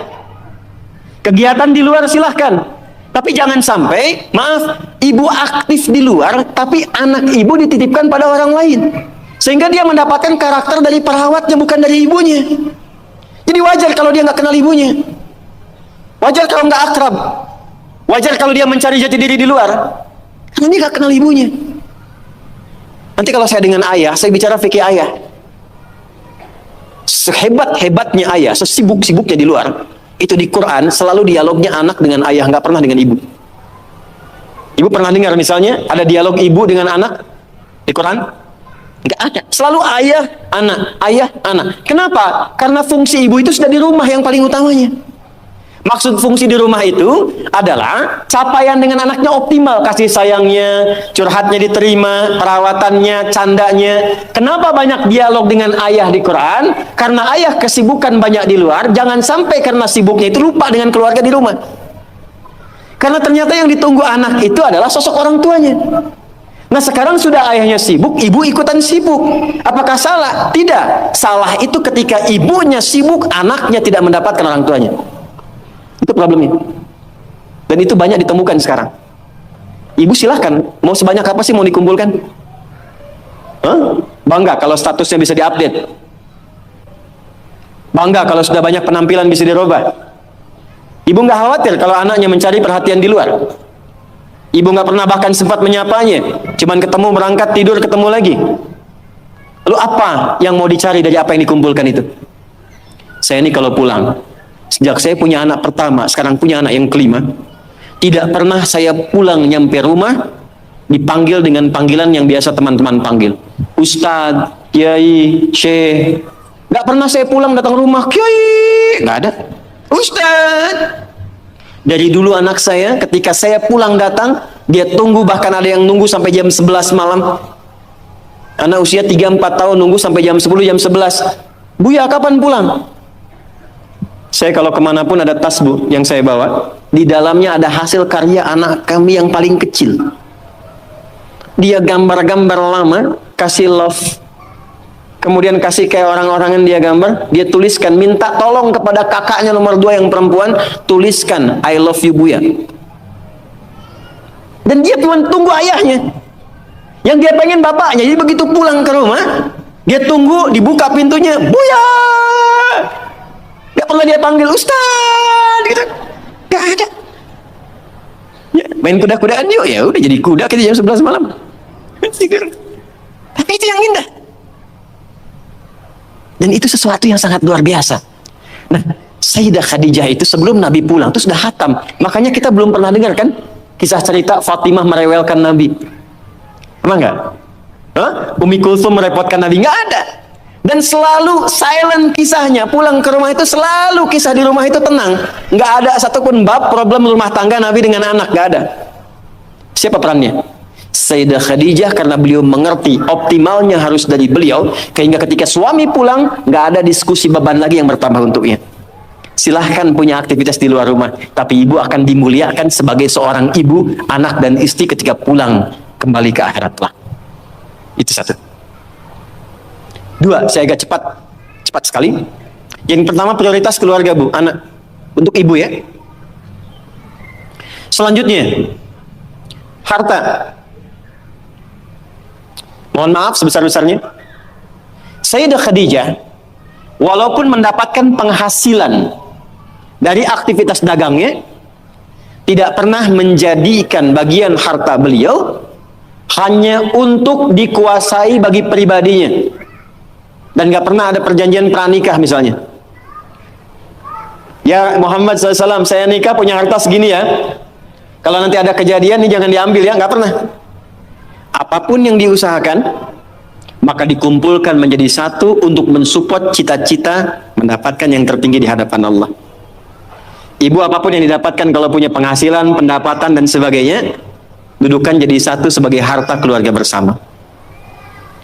Kegiatan di luar silahkan. Tapi jangan sampai, maaf, ibu aktif di luar, tapi anak ibu dititipkan pada orang lain. Sehingga dia mendapatkan karakter dari perawatnya, bukan dari ibunya. Jadi wajar kalau dia nggak kenal ibunya. Wajar kalau nggak akrab. Wajar kalau dia mencari jati diri di luar. Karena dia nggak kenal ibunya. Nanti kalau saya dengan ayah, saya bicara fikih ayah. Sehebat-hebatnya ayah, sesibuk-sibuknya di luar, itu di Quran selalu dialognya anak dengan ayah, nggak pernah dengan ibu. Ibu pernah dengar misalnya ada dialog ibu dengan anak di Quran? Nggak ada. Selalu ayah, anak, ayah, anak. Kenapa? Karena fungsi ibu itu sudah di rumah yang paling utamanya. Maksud fungsi di rumah itu adalah capaian dengan anaknya optimal, kasih sayangnya, curhatnya diterima, perawatannya, candanya. Kenapa banyak dialog dengan ayah di Quran? Karena ayah kesibukan banyak di luar, jangan sampai karena sibuknya itu lupa dengan keluarga di rumah. Karena ternyata yang ditunggu anak itu adalah sosok orang tuanya. Nah sekarang sudah ayahnya sibuk, ibu ikutan sibuk. Apakah salah? Tidak. Salah itu ketika ibunya sibuk, anaknya tidak mendapatkan orang tuanya. Itu problemnya. Dan itu banyak ditemukan sekarang. Ibu silahkan, mau sebanyak apa sih mau dikumpulkan? Hah? Bangga kalau statusnya bisa diupdate. Bangga kalau sudah banyak penampilan bisa dirubah. Ibu nggak khawatir kalau anaknya mencari perhatian di luar. Ibu nggak pernah bahkan sempat menyapanya. Cuman ketemu, berangkat, tidur, ketemu lagi. Lalu apa yang mau dicari dari apa yang dikumpulkan itu? Saya ini kalau pulang, sejak saya punya anak pertama, sekarang punya anak yang kelima, tidak pernah saya pulang nyampe rumah dipanggil dengan panggilan yang biasa teman-teman panggil. Ustadz, Kiai, Syekh. Nggak pernah saya pulang datang rumah, Kiai. Nggak ada. Ustadz. Dari dulu anak saya, ketika saya pulang datang, dia tunggu, bahkan ada yang nunggu sampai jam 11 malam. Anak usia 3-4 tahun nunggu sampai jam 10, jam 11. Buya, kapan pulang? Saya kalau kemanapun ada tas, Bu, yang saya bawa. Di dalamnya ada hasil karya anak kami yang paling kecil. Dia gambar-gambar lama, kasih love. Kemudian kasih kayak orang-orang yang dia gambar, dia tuliskan, minta tolong kepada kakaknya nomor 2 yang perempuan, tuliskan I love you Buya. Dan dia cuma tunggu ayahnya, yang dia pengen bapaknya. Jadi begitu pulang ke rumah, dia tunggu, dibuka pintunya, Buya. Gak pernah dia panggil Ustaz gitu. Gak ada. Ya, main kuda-kudaan yuk, ya udah jadi kuda kita jam 11 malam. Tapi itu yang indah. Dan itu sesuatu yang sangat luar biasa. Nah, Sayyidah Khadijah itu sebelum Nabi pulang itu sudah khatam. Makanya kita belum pernah dengar kan kisah cerita Fatimah merewelkan Nabi. Emang enggak? Umi Kulsum merepotkan Nabi? Enggak ada. Dan selalu silent kisahnya. Pulang ke rumah itu selalu kisah di rumah itu tenang. Enggak ada satupun bab problem rumah tangga Nabi dengan anak. Enggak ada. Siapa perannya? Sayyidah Khadijah, karena beliau mengerti optimalnya harus dari beliau, sehingga ketika suami pulang nggak ada diskusi beban lagi yang bertambah untuknya. Silahkan punya aktivitas di luar rumah, tapi ibu akan dimuliakan sebagai seorang ibu, anak dan istri ketika pulang kembali ke akhirat lah. Itu satu. Dua, saya agak cepat sekali. Yang pertama prioritas keluarga, Bu, anak, untuk ibu ya. Selanjutnya harta. Mohon maaf sebesar-besarnya. Sayyidah Khadijah walaupun mendapatkan penghasilan dari aktivitas dagangnya, tidak pernah menjadikan bagian harta beliau hanya untuk dikuasai bagi pribadinya. Dan gak pernah ada perjanjian pranikah misalnya. Ya Muhammad SAW, saya nikah punya harta segini ya. Kalau nanti ada kejadian ini jangan diambil ya, gak pernah. Apapun yang diusahakan, maka dikumpulkan menjadi satu untuk mensupport cita-cita mendapatkan yang tertinggi di hadapan Allah. Ibu apapun yang didapatkan kalau punya penghasilan, pendapatan dan sebagainya, dudukan jadi satu sebagai harta keluarga bersama.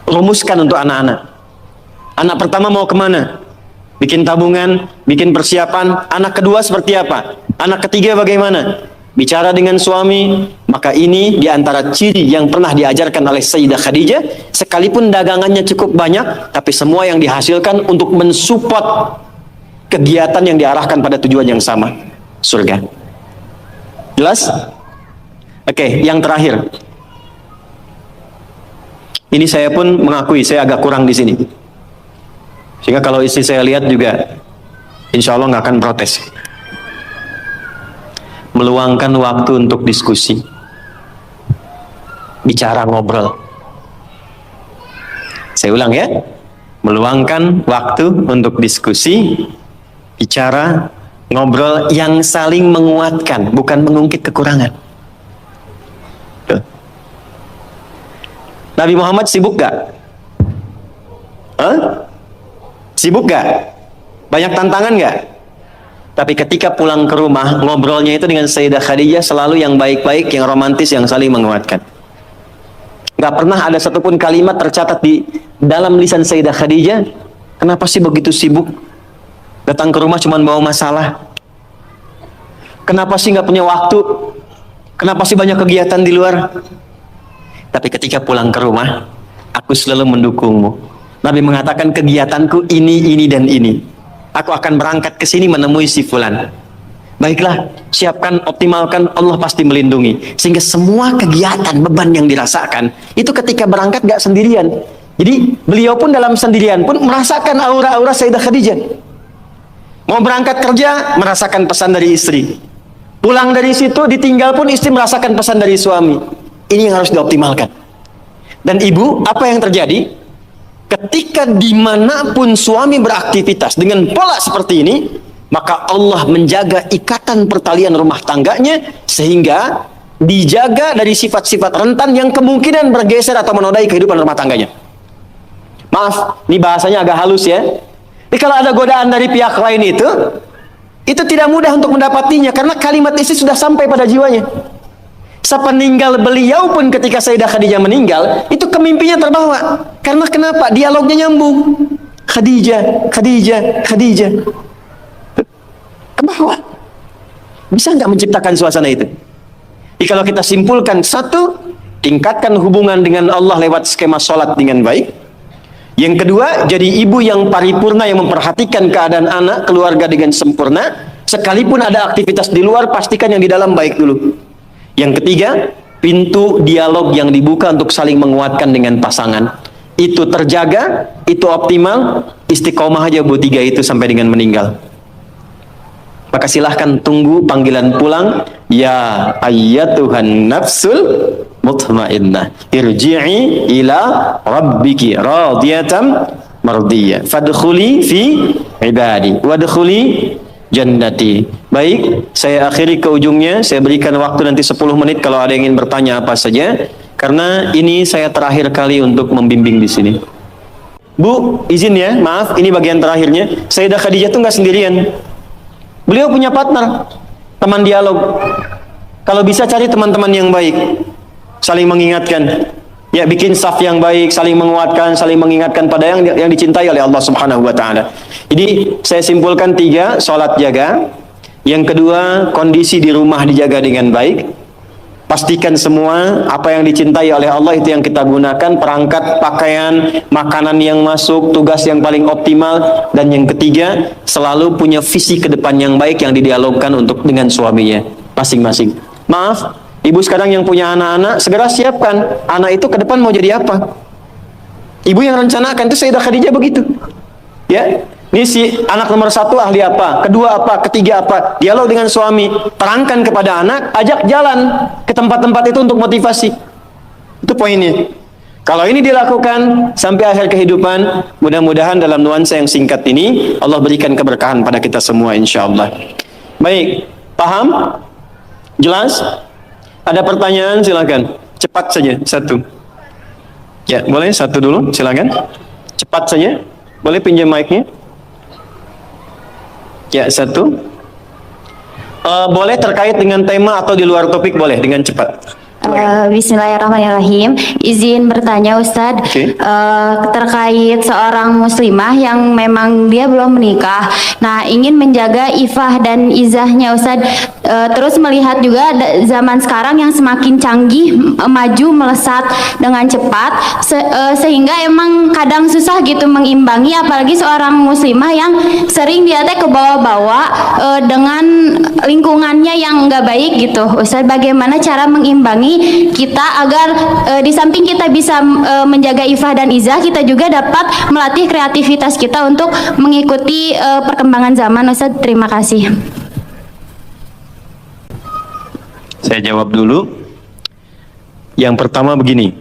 Rumuskan untuk anak-anak. Anak pertama mau kemana? Bikin tabungan, bikin persiapan. Anak kedua seperti apa? Anak ketiga bagaimana? Bicara dengan suami. Maka ini diantara ciri yang pernah diajarkan oleh Sayyidah Khadijah. Sekalipun dagangannya cukup banyak, tapi semua yang dihasilkan untuk mensupport kegiatan yang diarahkan pada tujuan yang sama, surga. Jelas? Oke, yang terakhir. Ini saya pun mengakui saya agak kurang di sini. Sehingga kalau istri saya lihat juga, insya Allah nggak akan protes. Meluangkan waktu untuk diskusi, bicara, ngobrol. Saya ulang ya, meluangkan waktu untuk diskusi, bicara, ngobrol yang saling menguatkan, bukan mengungkit kekurangan. Tuh. Nabi Muhammad sibuk gak? Sibuk gak? Banyak tantangan gak? Tapi ketika pulang ke rumah, ngobrolnya itu dengan Sayyidah Khadijah selalu yang baik-baik, yang romantis, yang saling menguatkan. Gak pernah ada satupun kalimat tercatat di dalam lisan Sayyidah Khadijah, kenapa sih begitu sibuk? Datang ke rumah cuma bawa masalah. Kenapa sih gak punya waktu? Kenapa sih banyak kegiatan di luar? Tapi ketika pulang ke rumah, aku selalu mendukungmu. Nabi mengatakan kegiatanku ini, dan ini. Aku akan berangkat ke sini menemui si fulan. Baiklah, siapkan, optimalkan, Allah pasti melindungi. Sehingga semua kegiatan, beban yang dirasakan, itu ketika berangkat gak sendirian. Jadi beliau pun dalam sendirian pun merasakan aura-aura Sayyidah Khadijah. Mau berangkat kerja, merasakan pesan dari istri. Pulang dari situ, ditinggal pun istri merasakan pesan dari suami. Ini yang harus dioptimalkan. Dan ibu, apa yang terjadi? Ketika dimanapun suami beraktivitas dengan pola seperti ini, maka Allah menjaga ikatan pertalian rumah tangganya, sehingga dijaga dari sifat-sifat rentan yang kemungkinan bergeser atau menodai kehidupan rumah tangganya. Maaf, ini bahasanya agak halus ya. Tapi kalau ada godaan dari pihak lain itu tidak mudah untuk mendapatinya, karena kalimat istri sudah sampai pada jiwanya. Sepeninggal beliau pun ketika Sayyidah Khadijah meninggal, itu kemimpinya terbawa. Karena kenapa? Dialognya nyambung. Khadijah, Khadijah, Khadijah. Kebawa. Bisa nggak menciptakan suasana itu? Jadi kalau kita simpulkan, satu, tingkatkan hubungan dengan Allah lewat skema sholat dengan baik. Yang kedua, jadi ibu yang paripurna yang memperhatikan keadaan anak, keluarga dengan sempurna. Sekalipun ada aktivitas di luar, pastikan yang di dalam baik dulu. Yang ketiga, pintu dialog yang dibuka untuk saling menguatkan dengan pasangan. Itu terjaga, itu optimal, istiqomah aja bu tiga itu sampai dengan meninggal. Maka silahkan tunggu panggilan pulang. Ya ayyatuhan nafsul mutmainnah, irji'i ila rabbiki radiyatan mardiyah, fadkhuli fi ibadi wadkhuli jannati. Baik, saya akhiri ke ujungnya. Saya berikan waktu nanti 10 menit kalau ada yang ingin bertanya apa saja, karena ini saya terakhir kali untuk membimbing di sini. Bu, izin ya, maaf, ini bagian terakhirnya. Sayyidah Khadijah itu nggak sendirian. Beliau punya partner, teman dialog. Kalau bisa cari teman-teman yang baik, saling mengingatkan. Ya, bikin saf yang baik, saling menguatkan, saling mengingatkan pada yang dicintai oleh Allah Subhanahu wa taala. Jadi, saya simpulkan 3, salat jaga. Yang kedua, kondisi di rumah dijaga dengan baik. Pastikan semua apa yang dicintai oleh Allah itu yang kita gunakan, perangkat, pakaian, makanan yang masuk, tugas yang paling optimal. Dan yang ketiga, selalu punya visi ke depan yang baik yang didialogkan untuk dengan suaminya masing-masing. Maaf, ibu sekarang yang punya anak-anak, segera siapkan anak itu ke depan mau jadi apa. Ibu yang rencanakan itu Sayyidah Khadijah begitu. Ya, ini si anak nomor 1 ahli apa, kedua apa, ketiga apa. Dialog dengan suami, terangkan kepada anak, ajak jalan ke tempat-tempat itu untuk motivasi. Itu poinnya. Kalau ini dilakukan sampai akhir kehidupan, mudah-mudahan dalam nuansa yang singkat ini Allah berikan keberkahan pada kita semua insyaallah. Baik, paham? Jelas? Ada pertanyaan silakan. Cepat saja, 1. Ya, boleh 1 dulu, silakan. Cepat saja. Boleh pinjam mic-nya? Ya, 1. Boleh terkait dengan tema atau di luar topik, boleh dengan cepat. Bismillahirrahmanirrahim. Izin bertanya Ustadz, terkait seorang muslimah yang memang dia belum menikah, nah ingin menjaga ifah dan izahnya Ustadz, terus melihat juga zaman sekarang yang semakin canggih, maju melesat dengan cepat, sehingga emang kadang susah gitu mengimbangi, apalagi seorang muslimah yang sering dia ke bawah-bawah dengan lingkungannya yang nggak baik gitu. Ustadz, bagaimana cara mengimbangi kita agar di samping kita bisa menjaga ifah dan izah, kita juga dapat melatih kreativitas kita untuk mengikuti perkembangan zaman. Ustaz, terima kasih. Saya jawab dulu. Yang pertama begini,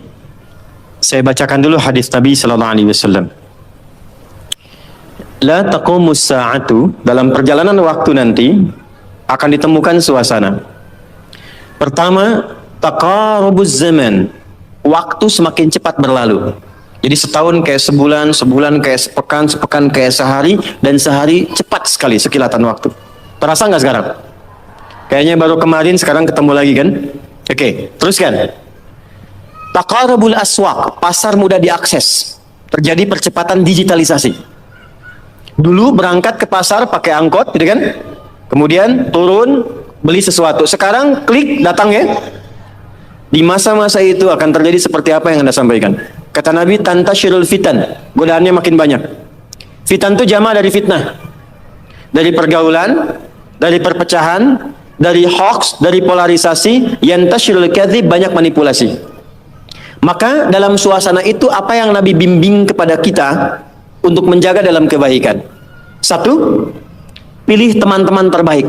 saya bacakan dulu hadis Nabi sallallahu alaihi wasallam. La taqumus sa'atu, dalam perjalanan waktu nanti akan ditemukan suasana. Pertama, taqarubuz zaman, waktu semakin cepat berlalu. Jadi setahun kayak sebulan, sebulan kayak sepekan, sepekan kayak sehari, dan sehari cepat sekali sekilatan waktu. Terasa nggak sekarang? Kayaknya baru kemarin, sekarang ketemu lagi kan? Oke, teruskan. Taqarubul aswaq, pasar mudah diakses. Terjadi percepatan digitalisasi. Dulu berangkat ke pasar pakai angkot, gitu kan? Kemudian turun, beli sesuatu. Sekarang klik, datang ya. Di masa-masa itu akan terjadi seperti apa yang Anda sampaikan. Kata Nabi, tantashirul fitan, godaannya makin banyak. Fitan itu jama dari fitnah. Dari pergaulan, dari perpecahan, dari hoax, dari polarisasi, yantashirul kadhib, banyak manipulasi. Maka dalam suasana itu apa yang Nabi bimbing kepada kita untuk menjaga dalam kebaikan? Satu, pilih teman-teman terbaik.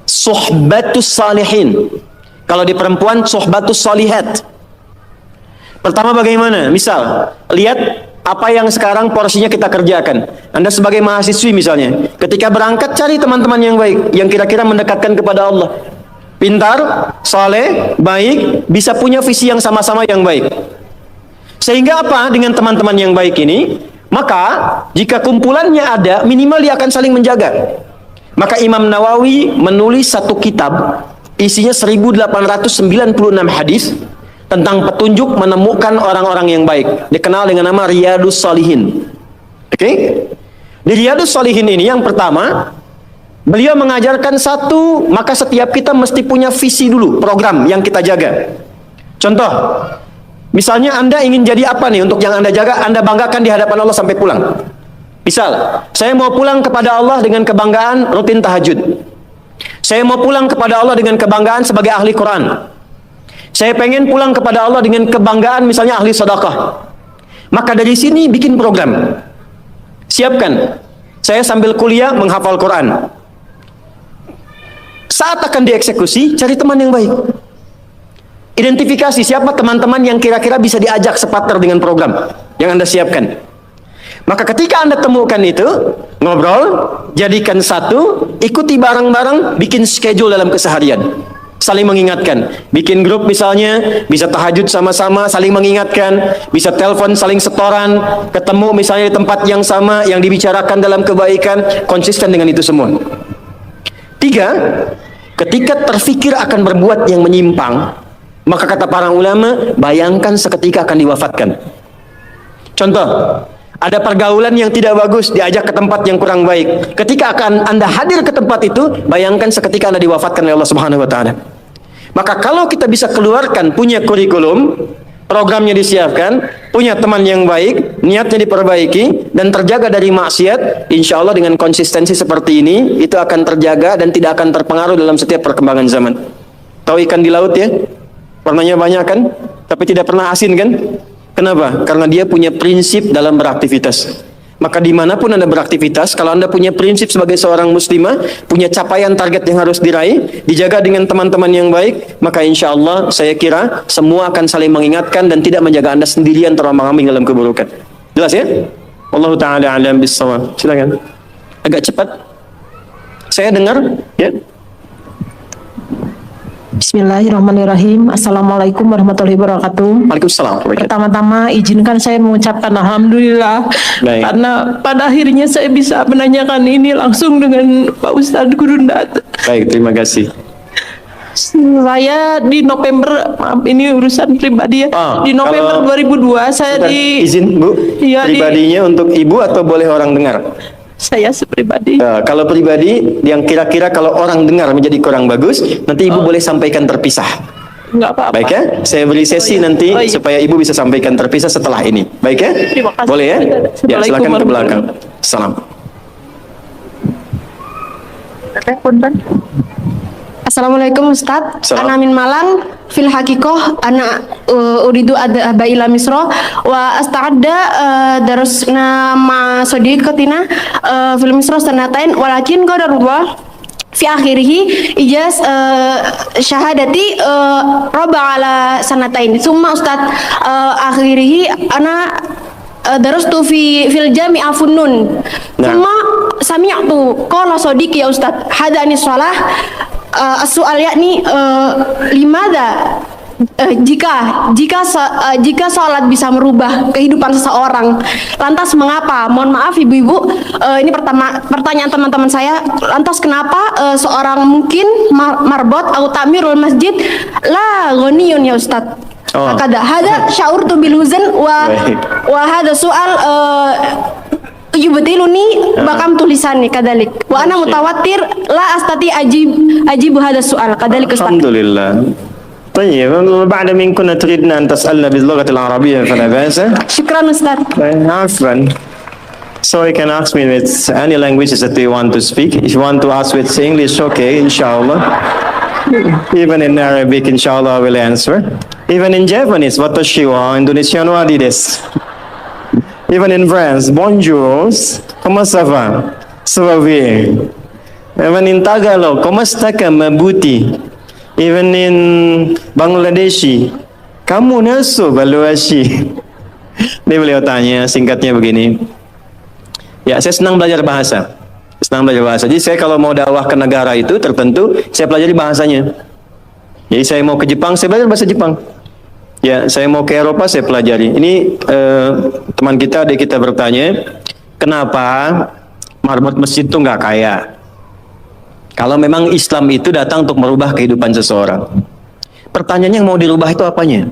Suhbatus salihin. Kalau di perempuan, suhbatus salihat. Pertama bagaimana? Misal, lihat apa yang sekarang porsinya kita kerjakan. Anda sebagai mahasiswi misalnya, ketika berangkat cari teman-teman yang baik, yang kira-kira mendekatkan kepada Allah. Pintar, saleh, baik, bisa punya visi yang sama-sama yang baik. Sehingga apa dengan teman-teman yang baik ini? Maka jika kumpulannya ada, minimal dia akan saling menjaga. Maka Imam Nawawi menulis satu kitab, isinya 1896 hadis tentang petunjuk menemukan orang-orang yang baik. Dikenal dengan nama Riyadus Shalihin. Oke? Di Riyadus Shalihin ini yang pertama, beliau mengajarkan satu, maka setiap kita mesti punya visi dulu, program yang kita jaga. Contoh, misalnya Anda ingin jadi apa nih untuk yang Anda jaga, Anda banggakan di hadapan Allah sampai pulang. Misal, saya mau pulang kepada Allah dengan kebanggaan rutin tahajud. Saya mau pulang kepada Allah dengan kebanggaan sebagai ahli Quran. Saya pengen pulang kepada Allah dengan kebanggaan misalnya ahli sedekah. Maka dari sini bikin program. Siapkan. Saya sambil kuliah menghafal Quran. Saat akan dieksekusi, cari teman yang baik. Identifikasi siapa teman-teman yang kira-kira bisa diajak separtner dengan program yang Anda siapkan. Maka ketika Anda temukan itu, ngobrol, jadikan satu, ikuti bareng-bareng, bikin schedule dalam keseharian. Saling mengingatkan. Bikin grup misalnya, bisa tahajud sama-sama, saling mengingatkan, bisa telepon, saling setoran, ketemu misalnya di tempat yang sama, yang dibicarakan dalam kebaikan, konsisten dengan itu semua. Tiga, ketika terfikir akan berbuat yang menyimpang, maka kata para ulama, bayangkan seketika akan diwafatkan. Contoh, ada pergaulan yang tidak bagus, diajak ke tempat yang kurang baik. Ketika akan Anda hadir ke tempat itu, bayangkan seketika Anda diwafatkan oleh Allah Subhanahu wa taala. Maka kalau kita bisa keluarkan, punya kurikulum, programnya disiapkan, punya teman yang baik, niatnya diperbaiki, dan terjaga dari maksiat, insya Allah dengan konsistensi seperti ini, itu akan terjaga dan tidak akan terpengaruh dalam setiap perkembangan zaman. Tahu ikan di laut ya? Warnanya banyak kan? Tapi tidak pernah asin kan? Kenapa? Karena dia punya prinsip dalam beraktivitas. Maka dimanapun Anda beraktivitas, kalau Anda punya prinsip sebagai seorang muslimah, punya capaian target yang harus diraih, dijaga dengan teman-teman yang baik, maka insya Allah saya kira semua akan saling mengingatkan dan tidak menjaga Anda sendirian terombang-ambing dalam keburukan. Jelas ya? Wallahu ta'ala a'lam bis-shawab. Silakan. Agak cepat. Saya dengar, ya. Bismillahirrahmanirrahim. Assalamualaikum warahmatullahi wabarakatuh. Waalaikumsalam. Pertama-tama izinkan saya mengucapkan alhamdulillah. Baik. Karena pada akhirnya saya bisa menanyakan ini langsung dengan Pak Ustadz Gurundat. Baik, terima kasih. Saya di November, maaf ini urusan pribadi ya. Di November 2002 saya izin Bu, Iya, pribadinya untuk Ibu atau boleh orang dengar? saya sepribadi. Kalau pribadi yang kira-kira kalau orang dengar menjadi kurang bagus, nanti Ibu boleh sampaikan terpisah. Enggak apa-apa. Baik ya, saya beri sesi nanti supaya Ibu bisa sampaikan terpisah setelah ini. Baik ya? Terima kasih. Boleh ya? Ya, silakan ke belakang. Salam. Assalamualaikum Ustadz. Salam. Ana min Malang fil hakikoh ana uridu adhaba ila Misra wa asta'adda darusna ma sadiqatina fil Misra sanatain walakin qadarullah fi akhirih ijaz syahadati roba ala sanatain summa Ustadz akhirih ana darastu fil jami'a Funnun summa sami'tu qala sadiqi ya Ustadz hadani shalah as-su'al yakni limada jika sholat bisa merubah kehidupan seseorang, lantas mengapa? Mohon maaf ibu-ibu, ini pertanyaan teman-teman saya. Lantas kenapa seorang mungkin marbot atau tamirul masjid la ghaniyun ya Ustaz? Hada sya'urtu bil huzn wa hada soal yubtiluni bakam tulisannya kadalik wa ana mutawatir la astati ajibu hada soal kadalik Ustaz. Alhamdulillah. طيب بعد من كنا تريدنا أن تسألنا باللغة العربية فلا بأس. Syukran Ustaz. عفوا. So you can ask me with any languages that you want to speak. If you want to ask with English, okay, inshallah. Even in Arabic, inshallah, I will answer. Even in Japanese, watashi wa Indonesiano wa desu. Even in France, bonjour, comment ça va? Ça va bien. Even in Tagalog, comment está ka mabuti? Even in Bangladeshi, kamu naso baluashi. Ini beliau tanya, singkatnya begini. Ya, saya senang belajar bahasa. Jadi saya kalau mau dakwah ke negara itu tertentu, saya pelajari bahasanya. Jadi saya mau ke Jepang, saya belajar bahasa Jepang. Ya, saya mau ke Eropa, saya pelajari. Ini teman kita, adik kita bertanya, kenapa marbot masjid itu nggak kaya? Kalau memang Islam itu datang untuk merubah kehidupan seseorang. Pertanyaannya yang mau dirubah itu apanya?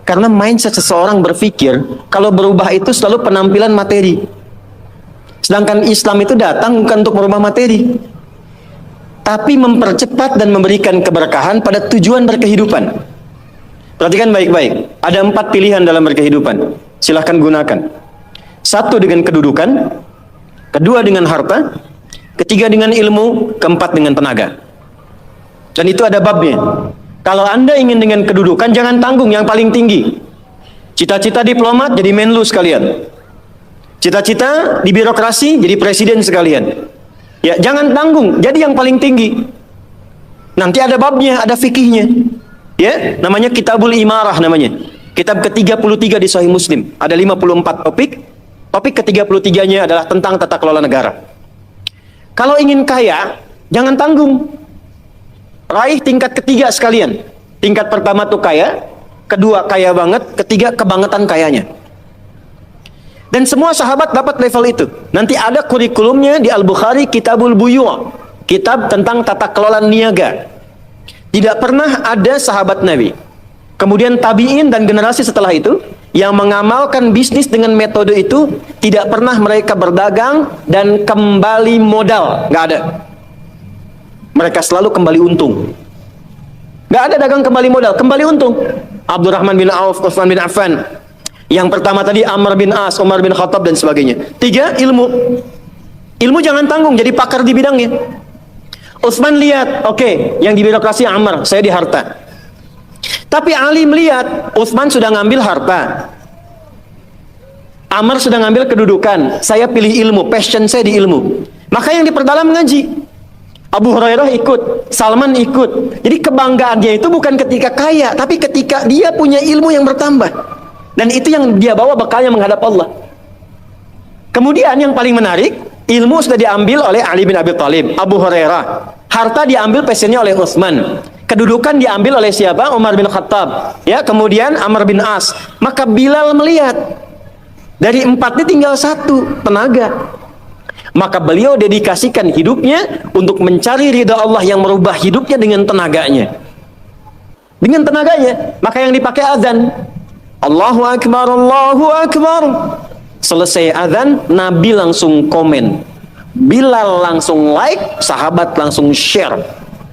Karena mindset seseorang berpikir, kalau berubah itu selalu penampilan materi. Sedangkan Islam itu datang bukan untuk merubah materi, tapi mempercepat dan memberikan keberkahan pada tujuan berkehidupan. Perhatikan baik-baik, ada 4 pilihan dalam berkehidupan. Silahkan gunakan. 1 dengan kedudukan, 2 dengan harta, 3 dengan ilmu, 4 dengan tenaga. Dan itu ada babnya. Kalau Anda ingin dengan kedudukan, jangan tanggung yang paling tinggi. Cita-cita diplomat jadi menlu sekalian. Cita-cita di birokrasi jadi presiden sekalian. Ya, jangan tanggung, jadi yang paling tinggi. Nanti ada babnya, ada fikihnya. Ya, namanya Kitabul Imarah namanya. Kitab ke-33 di Sahih Muslim. Ada 54 topik. Topik ke-33-nya adalah tentang tata kelola negara. Kalau ingin kaya, jangan tanggung. Raih tingkat ketiga sekalian. Tingkat pertama tuh kaya, kedua kaya banget, ketiga kebangetan kayanya. Dan semua sahabat dapat level itu. Nanti ada kurikulumnya di Al-Bukhari, Kitabul Buyu', kitab tentang tata kelola niaga. Tidak pernah ada sahabat Nabi, kemudian tabi'in dan generasi setelah itu yang mengamalkan bisnis dengan metode itu, tidak pernah mereka berdagang dan kembali modal. Nggak ada. Mereka selalu kembali untung. Nggak ada dagang kembali modal, kembali untung. Abdurrahman bin Auf, Utsman bin Affan. Yang pertama tadi Amr bin As, Umar bin Khattab dan sebagainya. 3, ilmu. Ilmu jangan tanggung, jadi pakar di bidangnya. Utsman lihat, oke, yang di birokrasi Amr, saya di harta. Tapi Ali melihat Utsman sudah ngambil harta, Amr sudah ngambil kedudukan, saya pilih ilmu, passion saya di ilmu. Maka yang diperdalam ngaji. Abu Hurairah ikut, Salman ikut. Jadi kebanggaannya itu bukan ketika kaya, tapi ketika dia punya ilmu yang bertambah. Dan itu yang dia bawa bekalnya menghadap Allah. Kemudian yang paling menarik, ilmu sudah diambil oleh Ali bin Abi Thalib, Abu Hurairah. Harta diambil passionnya oleh Utsman. Kedudukan diambil oleh siapa? Umar bin Khattab. Ya, kemudian Amr bin As. Maka Bilal melihat dari 4 ini tinggal 1, tenaga. Maka beliau dedikasikan hidupnya untuk mencari ridha Allah yang merubah hidupnya dengan tenaganya. Dengan tenaganya. Maka yang dipakai azan. Allahu Akbar, Allahu Akbar. Selesai azan, Nabi langsung komen. Bilal langsung like, sahabat langsung share.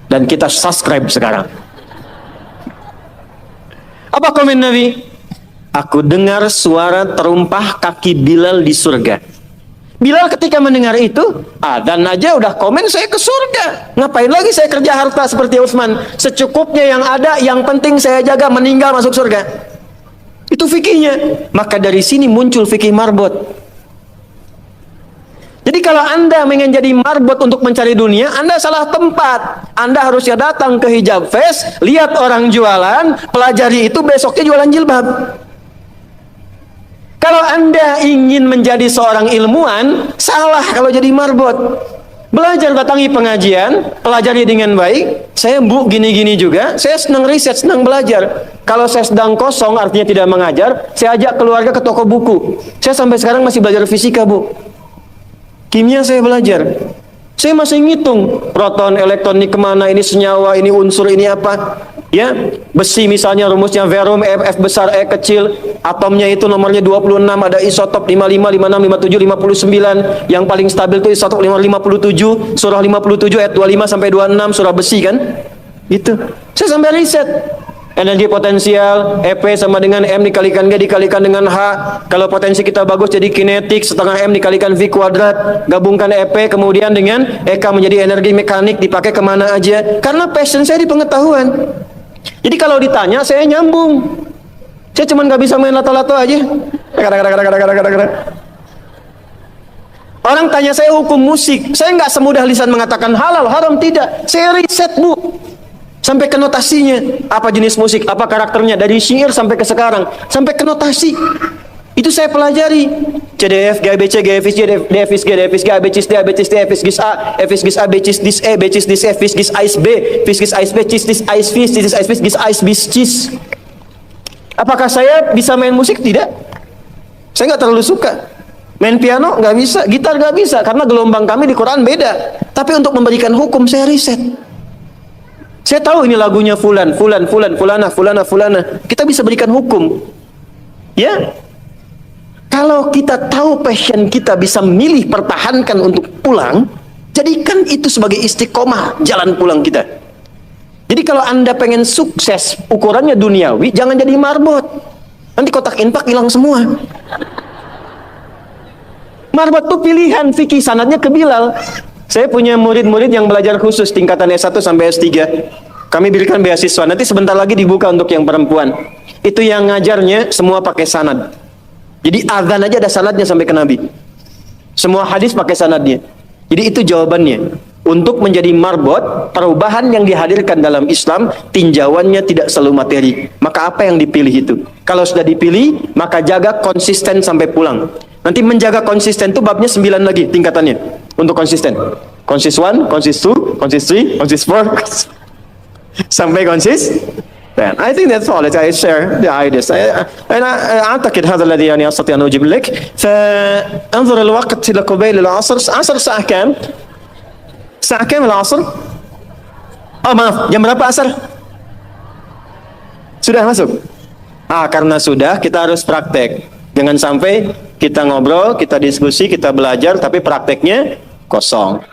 Dan kita subscribe sekarang. Apa komen Nabi? Aku dengar suara terumpah kaki Bilal di surga. Bilal ketika mendengar itu, adzan aja udah komen saya ke surga. Ngapain lagi saya kerja harta seperti Utsman? Secukupnya yang ada, yang penting saya jaga, meninggal masuk surga. Itu fikihnya. Maka dari sini muncul fikih marbot. Jadi kalau Anda ingin jadi marbot untuk mencari dunia, Anda salah tempat. Anda harusnya datang ke Hijab Fest, lihat orang jualan, pelajari itu, besoknya jualan jilbab. Kalau Anda ingin menjadi seorang ilmuwan, salah kalau jadi marbot. Belajar, datangi pengajian, pelajari dengan baik. Saya Bu gini-gini juga. Saya senang riset, senang belajar. Kalau saya sedang kosong, artinya tidak mengajar, saya ajak keluarga ke toko buku. Saya sampai sekarang masih belajar fisika, Bu. Kimia saya belajar. Saya masih ngitung proton, elektron ini kemana, ini senyawa, ini unsur, ini apa. Ya, besi misalnya rumusnya verum, F besar, E kecil, atomnya itu nomornya 26, ada isotop 55, 56, 57, 59, yang paling stabil itu isotop 57, surah 57 ayat 25 sampai 26, surah besi kan? Itu. Saya sampai riset. Energi potensial, EP sama dengan M dikalikan G dikalikan dengan H. Kalau potensi kita bagus jadi kinetik, setengah M dikalikan V kuadrat. Gabungkan EP kemudian dengan EK menjadi energi mekanik, dipakai kemana aja. Karena passion saya di pengetahuan. Jadi kalau ditanya saya nyambung. Saya cuma nggak bisa main lato-lato aja. Orang tanya saya hukum musik, saya nggak semudah lisan mengatakan halal, haram, tidak. Saya riset, Bu. Sampai ke notasinya, apa jenis musik, apa karakternya, dari syair sampai ke sekarang, sampai ke notasi. Itu saya pelajari. CDF, GABC, GFIS, DFIS, GDFIS, GABCIS, DABCIS, DFIS, GIS A, FIS, GIS A, BCIS, DIS E, BCIS, DIS F, FIS, GIS AIS B, FIS, GIS AIS B, CIS, DIS AIS FIS, DIS AIS FIS, GIS AIS BIS, CIS. Apakah saya bisa main musik? Tidak. Saya nggak terlalu suka. Main piano nggak bisa, gitar nggak bisa, karena gelombang kami di Quran beda. Tapi untuk memberikan hukum saya riset. Saya tahu ini lagunya fulan, fulana. Kita bisa berikan hukum. Ya. Kalau kita tahu passion kita bisa milih pertahankan untuk pulang, jadikan itu sebagai istiqomah jalan pulang kita. Jadi kalau Anda pengen sukses, ukurannya duniawi, jangan jadi marbot. Nanti kotak infak hilang semua. Marbot itu pilihan fikih, sanadnya ke Bilal. Saya punya murid-murid yang belajar khusus tingkatan S1 sampai S3. Kami berikan beasiswa. Nanti sebentar lagi dibuka untuk yang perempuan. Itu yang ngajarnya semua pakai sanad. Jadi azan aja ada sanadnya sampai ke Nabi. Semua hadis pakai sanadnya. Jadi itu jawabannya. Untuk menjadi marbot, perubahan yang dihadirkan dalam Islam, tinjauannya tidak selalu materi. Maka apa yang dipilih itu? Kalau sudah dipilih, maka jaga konsisten sampai pulang. Nanti menjaga konsisten itu babnya 9 lagi tingkatannya untuk konsisten. Konsis 1, konsis 2, konsis 3, konsis 4 sampai konsis 10. I think that's all that I share the ideas. أنا أعتقد هذا الذي يعني أستطيع أن أجيب لك. فانظر الوقت إلى قبيل العصر. عصر الساعة كام؟ الساعة كام العصر؟ Oh maaf, jam berapa asar? Sudah masuk? Karena sudah, kita harus praktek. Jangan sampai kita ngobrol, kita diskusi, kita belajar, tapi prakteknya kosong.